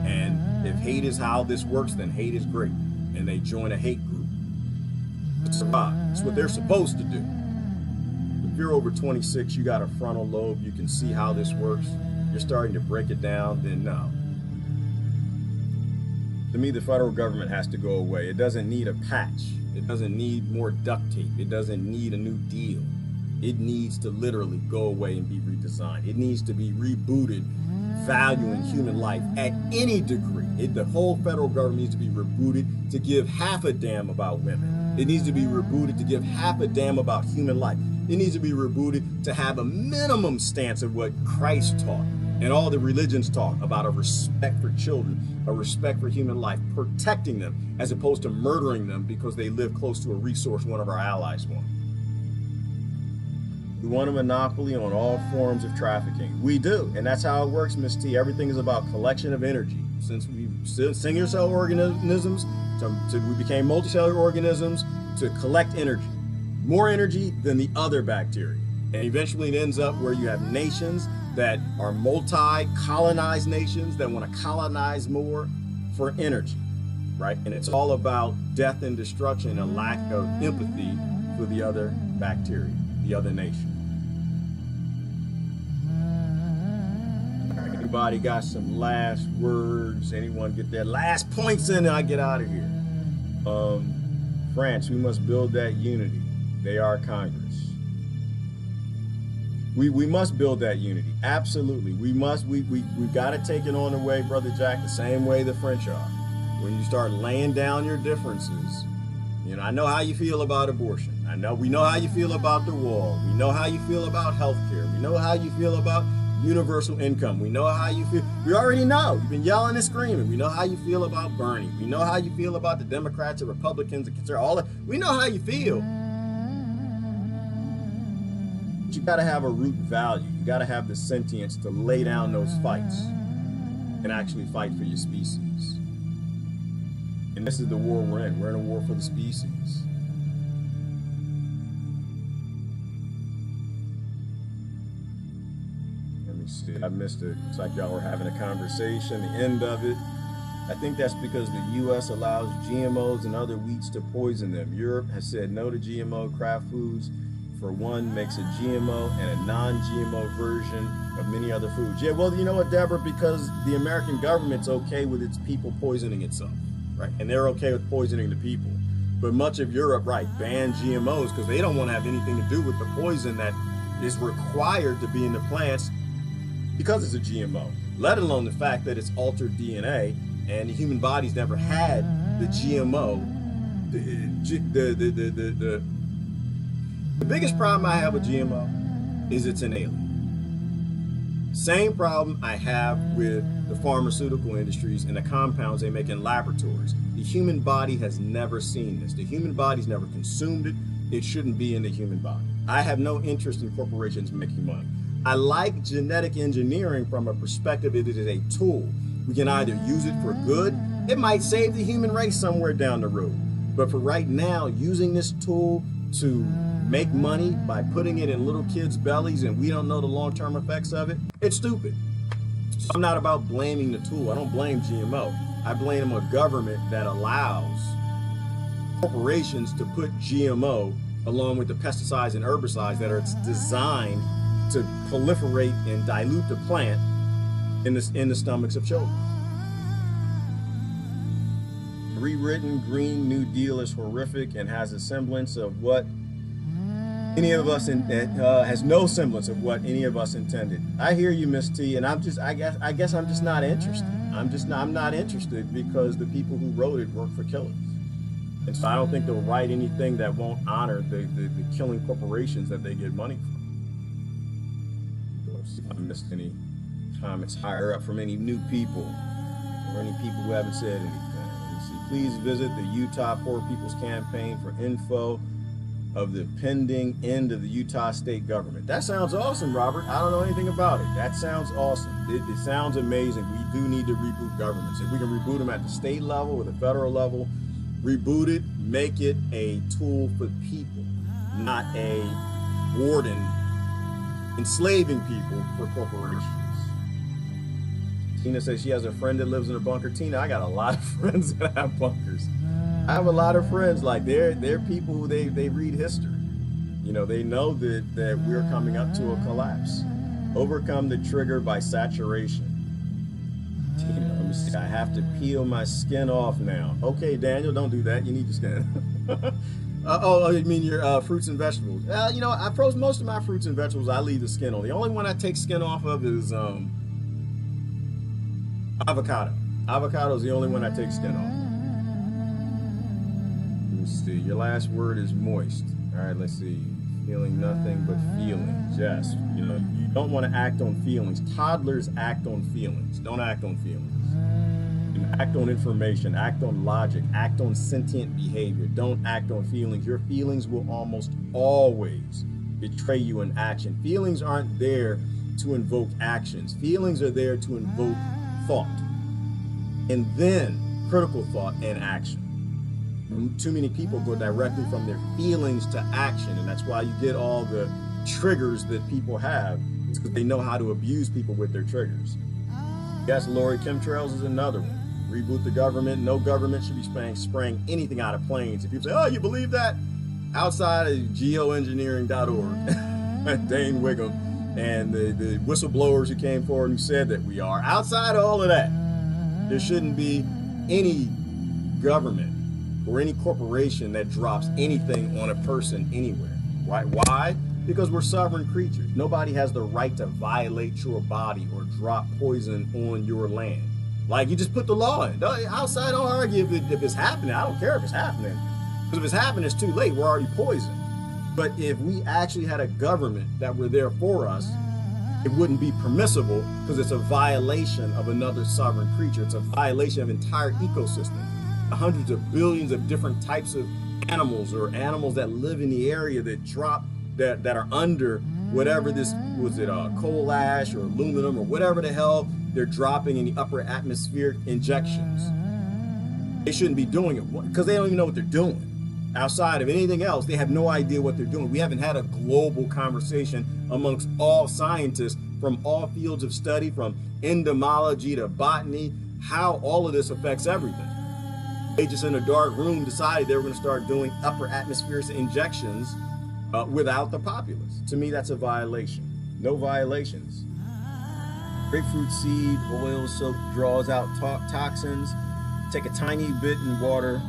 And if hate is how this works, then hate is great. And they join a hate group to survive. It's what they're supposed to do. If you're over 26, you got a frontal lobe, you can see how this works. You're starting to break it down, then no. To me, the federal government has to go away. It doesn't need a patch. It doesn't need more duct tape. It doesn't need a new deal. It needs to literally go away and be redesigned. It needs to be rebooted, valuing human life at any degree. The whole federal government needs to be rebooted to give half a damn about women. It needs to be rebooted to give half a damn about human life. It needs to be rebooted to have a minimum stance of what Christ taught and all the religions taught about a respect for children, a respect for human life, protecting them as opposed to murdering them because they live close to a resource one of our allies want. We want a monopoly on all forms of trafficking. We do, and that's how it works, Miss T. Everything is about collection of energy. Since single cell organisms, we became multicellular organisms to collect energy. More energy than the other bacteria. And eventually it ends up where you have nations that are multi-colonized nations that want to colonize more for energy, right? And it's all about death and destruction and a lack of empathy for the other bacteria, the other nation. Anybody got some last words? Anyone get their last points in and I get out of here? France, we must build that unity. They are Congress. We must build that unity. Absolutely. We've got to take it on the way, Brother Jack, the same way the French are. When you start laying down your differences, you know, I know how you feel about abortion. We know how you feel about the wall. We know how you feel about healthcare. We know how you feel about universal income. We know how you feel. We already know. You've been yelling and screaming. We know how you feel about Bernie. We know how you feel about the Democrats and Republicans and conservatives. We know how you feel. But you got to have a root value. You got to have the sentience to lay down those fights and actually fight for your species. And this is the war we're in. We're in a war for the species. Let me see. I missed it. It's like y'all were having a conversation, the end of it. I think that's because the U.S. allows GMOs and other wheats to poison them. Europe has said no to GMO craft foods. For one, makes a GMO and a non-GMO version of many other foods. Yeah, well, you know what, Deborah? Because the American government's okay with its people poisoning itself, right? And they're okay with poisoning the people. But much of Europe, right, banned GMOs because they don't want to have anything to do with the poison that is required to be in the plants because it's a GMO, let alone the fact that it's altered DNA and the human body's never had the GMO. The biggest problem I have with GMO is it's an alien. Same problem I have with the pharmaceutical industries and the compounds they make in laboratories. The human body has never seen this. The human body's never consumed it. It shouldn't be in the human body. I have no interest in corporations making money. I like genetic engineering from a perspective that it is a tool. We can either use it for good. It might save the human race somewhere down the road. But for right now, using this tool to make money by putting it in little kids' bellies and we don't know the long-term effects of it, it's stupid. So I'm not about blaming the tool. I don't blame GMO. I blame a government that allows corporations to put GMO along with the pesticides and herbicides that are designed to proliferate and dilute the plant in the stomachs of children. Rewritten Green New Deal is horrific and has a semblance of what any of us has no semblance of what any of us intended. I hear you, Miss T, and I guess I'm just not interested. I'm not interested because the people who wrote it work for killers, and so I don't think they'll write anything that won't honor the killing corporations that they get money from. Let's see if I missed any comments higher up from any new people or any people who haven't said anything. Please visit the Utah Poor People's Campaign for info of the pending end of the Utah state government. That sounds awesome, Robert. I don't know anything about it. That sounds awesome. It sounds amazing. We do need to reboot governments. If we can reboot them at the state level or the federal level, reboot it, make it a tool for people, not a warden enslaving people for corporations. Tina says she has a friend that lives in a bunker. Tina, I got a lot of friends that have bunkers. I have a lot of friends, like they're people who they read history. You know, they know that we're coming up to a collapse. Overcome the trigger by saturation. Tina, let me see. I have to peel my skin off now. Okay, Daniel, don't do that. You need your skin. Oh, you mean your fruits and vegetables? You know, I froze most of my fruits and vegetables. I leave the skin on. The only one I take skin off of is avocado. Avocado is the only one I take skin off. Let's see. Your last word is moist. All right, let's see. Feeling nothing but feelings. Yes. You know, you don't want to act on feelings. Toddlers act on feelings. Don't act on feelings. You act on information. Act on logic. Act on sentient behavior. Don't act on feelings. Your feelings will almost always betray you in action. Feelings aren't there to invoke actions. Feelings are there to invoke thought, and then critical thought and action. Too many people go directly from their feelings to action, and that's why you get all the triggers that people have. It's because they know how to abuse people with their triggers. Yes, Lori, chemtrails is another one. Reboot the government. No government should be spraying anything out of planes. If people say, oh, you believe that? Outside of geoengineering.org, Dane Wiggum, and the whistleblowers who came forward and said that we are. Outside of all of that, there shouldn't be any government or any corporation that drops anything on a person anywhere. Right? Why? Because we're sovereign creatures. Nobody has the right to violate your body or drop poison on your land. Like, you just put the law in. Outside, don't argue if it's happening. I don't care if it's happening. Because if it's happening, it's too late. We're already poisoned. But if we actually had a government that were there for us, it wouldn't be permissible because it's a violation of another sovereign creature. It's a violation of entire ecosystem. Hundreds of billions of different types of animals or animals that live in the area that drop, that are under whatever this, was it coal ash or aluminum or whatever the hell they're dropping in the upper atmospheric injections. They shouldn't be doing it because they don't even know what they're doing. Outside of anything else, they have no idea what they're doing. We haven't had a global conversation amongst all scientists from all fields of study, from entomology to botany, how all of this affects everything. They just in a dark room decided they were going to start doing upper atmospheric injections without the populace. To me, that's a violation. No violations. Grapefruit seed oil soak draws out toxins. Take a tiny bit in water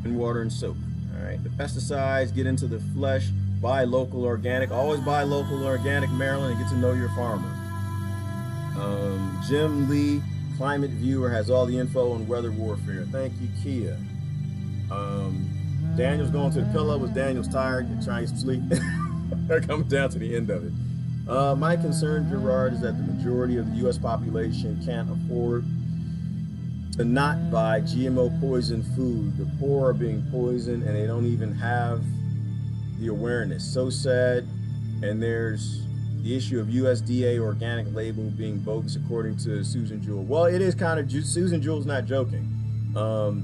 and soak. All right, the pesticides get into the flesh. Buy local organic. Always buy local organic, Maryland, and get to know your farmer. Jim Lee, Climate Viewer, has all the info on weather warfare. Thank you, Kia. Daniel's going to the pillow. Was Daniel's tired and trying to sleep? They're coming down to the end of it. My concern, Gerard, is that the majority of the U.S. population can't afford to not buy GMO poisoned food. The poor are being poisoned and they don't even have the awareness. So sad. And there's the issue of USDA organic label being bogus, according to Susan Jewell. Well, it is kind of, Susan Jewell's not joking.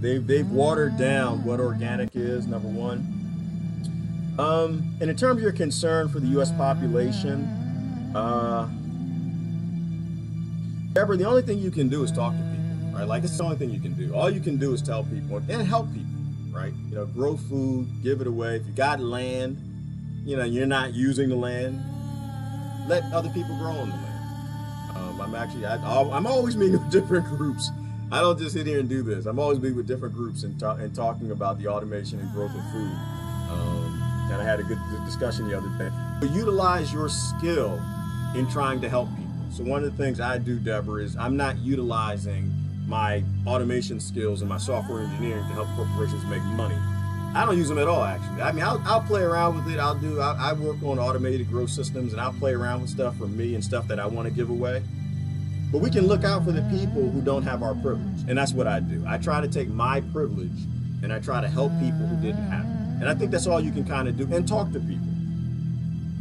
They've watered down what organic is, number one. And in terms of your concern for the U.S. population, Deborah, the only thing you can do is talk to people. Right? Like, it's the only thing you can do. All you can do is tell people and help people. right? You know, grow food, give it away. If you got land, you know, you're not using the land, let other people grow on the land. I'm always meeting with different groups. I don't just sit here and do this. I'm always meeting with different groups and talking about the automation and growth of food. And I had a good discussion the other day. But utilize your skill in trying to help people. So one of the things I do, Deborah, is I'm not utilizing my automation skills and my software engineering to help corporations make money. I don't use them at all, actually. I mean, I'll play around with it. I work on automated growth systems, and I'll play around with stuff for me and stuff that I want to give away. But we can look out for the people who don't have our privilege, and that's what I do. I try to take my privilege and I try to help people who didn't have it. And I think that's all you can kind of do, and talk to people.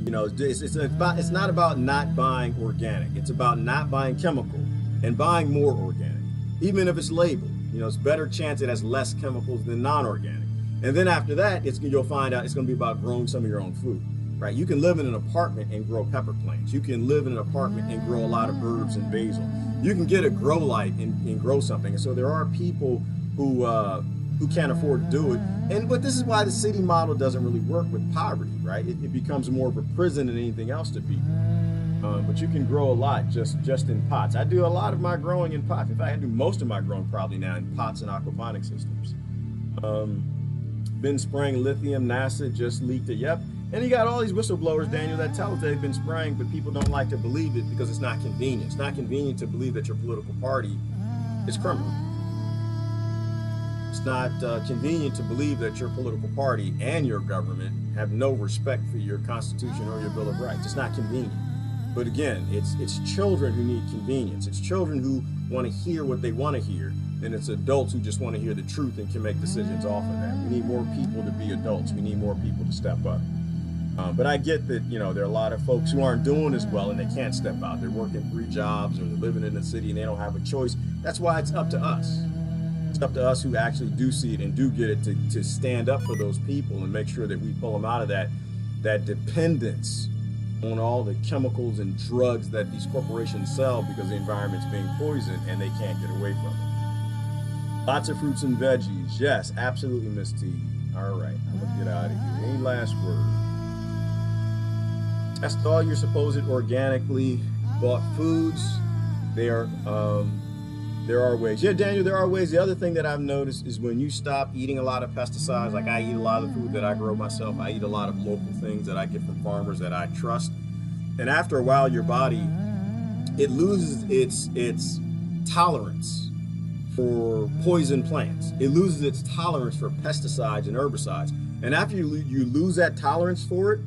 You know, it's not about not buying organic. It's about not buying chemical and buying more organic, even if it's labeled. You know, it's better chance it has less chemicals than non-organic. And then after that, you'll find out it's going to be about growing some of your own food, right? You can live in an apartment and grow pepper plants. You can live in an apartment and grow a lot of herbs and basil. You can get a grow light and grow something. And so there are people who can't afford to do it. But this is why the city model doesn't really work with poverty, right? It becomes more of a prison than anything else to people. But you can grow a lot just in pots. I do a lot of my growing in pots. In fact, I do most of my growing probably now in pots and aquaponic systems. Been spraying lithium, NASA just leaked it, yep. And you got all these whistleblowers, Daniel, that tell us they've been spraying, but people don't like to believe it because it's not convenient. It's not convenient to believe that your political party is criminal. It's not convenient to believe that your political party and your government have no respect for your Constitution or your Bill of Rights. It's not convenient. But again, it's children who need convenience. It's children who want to hear what they want to hear. And it's adults who just want to hear the truth and can make decisions off of that. We need more people to be adults. We need more people to step up. But I get that, you know, there are a lot of folks who aren't doing as well and they can't step out. They're working 3 jobs or they're living in the city and they don't have a choice. That's why it's up to us. It's up to us who actually do see it and do get it to stand up for those people and make sure that we pull them out of that dependence on all the chemicals and drugs that these corporations sell because the environment's being poisoned and they can't get away from it. Lots of fruits and veggies. Yes, absolutely, Miss T. All right, I'm gonna get out of here. Any last word? Test all your supposed organically bought foods. There are ways. Yeah, Daniel, there are ways. The other thing that I've noticed is when you stop eating a lot of pesticides, like I eat a lot of food that I grow myself. I eat a lot of local things that I get from farmers that I trust. And after a while, your body, it loses its tolerance for poison plants. It loses its tolerance for pesticides and herbicides. And after you lose that tolerance for it,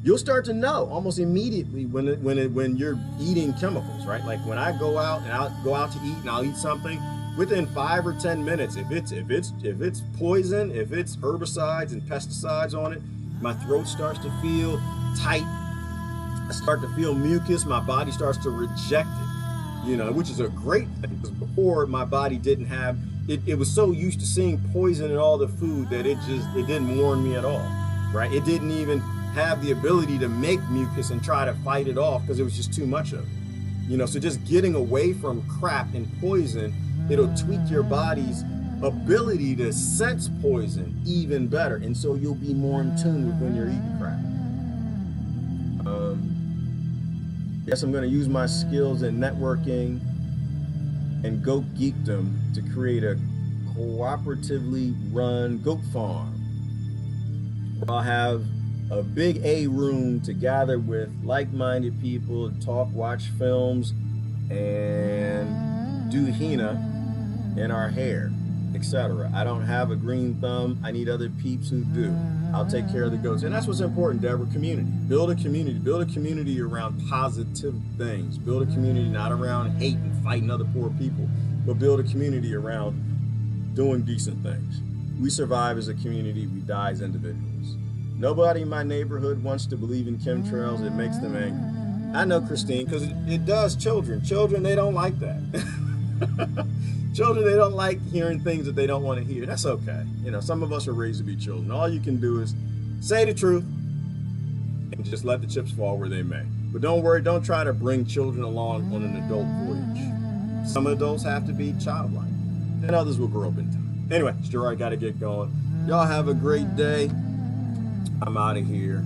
you'll start to know almost immediately when you're eating chemicals, right? Like when I go out and I'll go out to eat and I'll eat something, within 5 or 10 minutes, if it's poison, if it's herbicides and pesticides on it, my throat starts to feel tight. I start to feel mucus. My body starts to reject it. You know, which is a great thing because before my body didn't have it. It was so used to seeing poison in all the food that it didn't warn me at all, right? It didn't even have the ability to make mucus and try to fight it off because it was just too much of it. You know, so just getting away from crap and poison, it'll tweak your body's ability to sense poison even better, and so you'll be more in tune with when you're eating crap. Yes, I'm going to use my skills in networking and goat geekdom to create a cooperatively run goat farm where I'll have a big A room to gather with like-minded people, talk, watch films, and do henna in our hair, etc. I don't have a green thumb. I need other peeps who do. I'll take care of the goats. And that's what's important, Deborah, community. Build a community. Build a community around positive things. Build a community not around hate and fighting other poor people, but build a community around doing decent things. We survive as a community. We die as individuals. Nobody in my neighborhood wants to believe in chemtrails. It makes them angry. I know, Christine, because it does children. Children, they don't like that. Children, they don't like hearing things that they don't want to hear. That's okay. You know, some of us are raised to be children. All you can do is say the truth and just let the chips fall where they may. But don't worry, don't try to bring children along on an adult voyage. Some adults have to be childlike, and others will grow up in time. Anyway, Gerard, got to get going. Y'all have a great day. I'm out of here.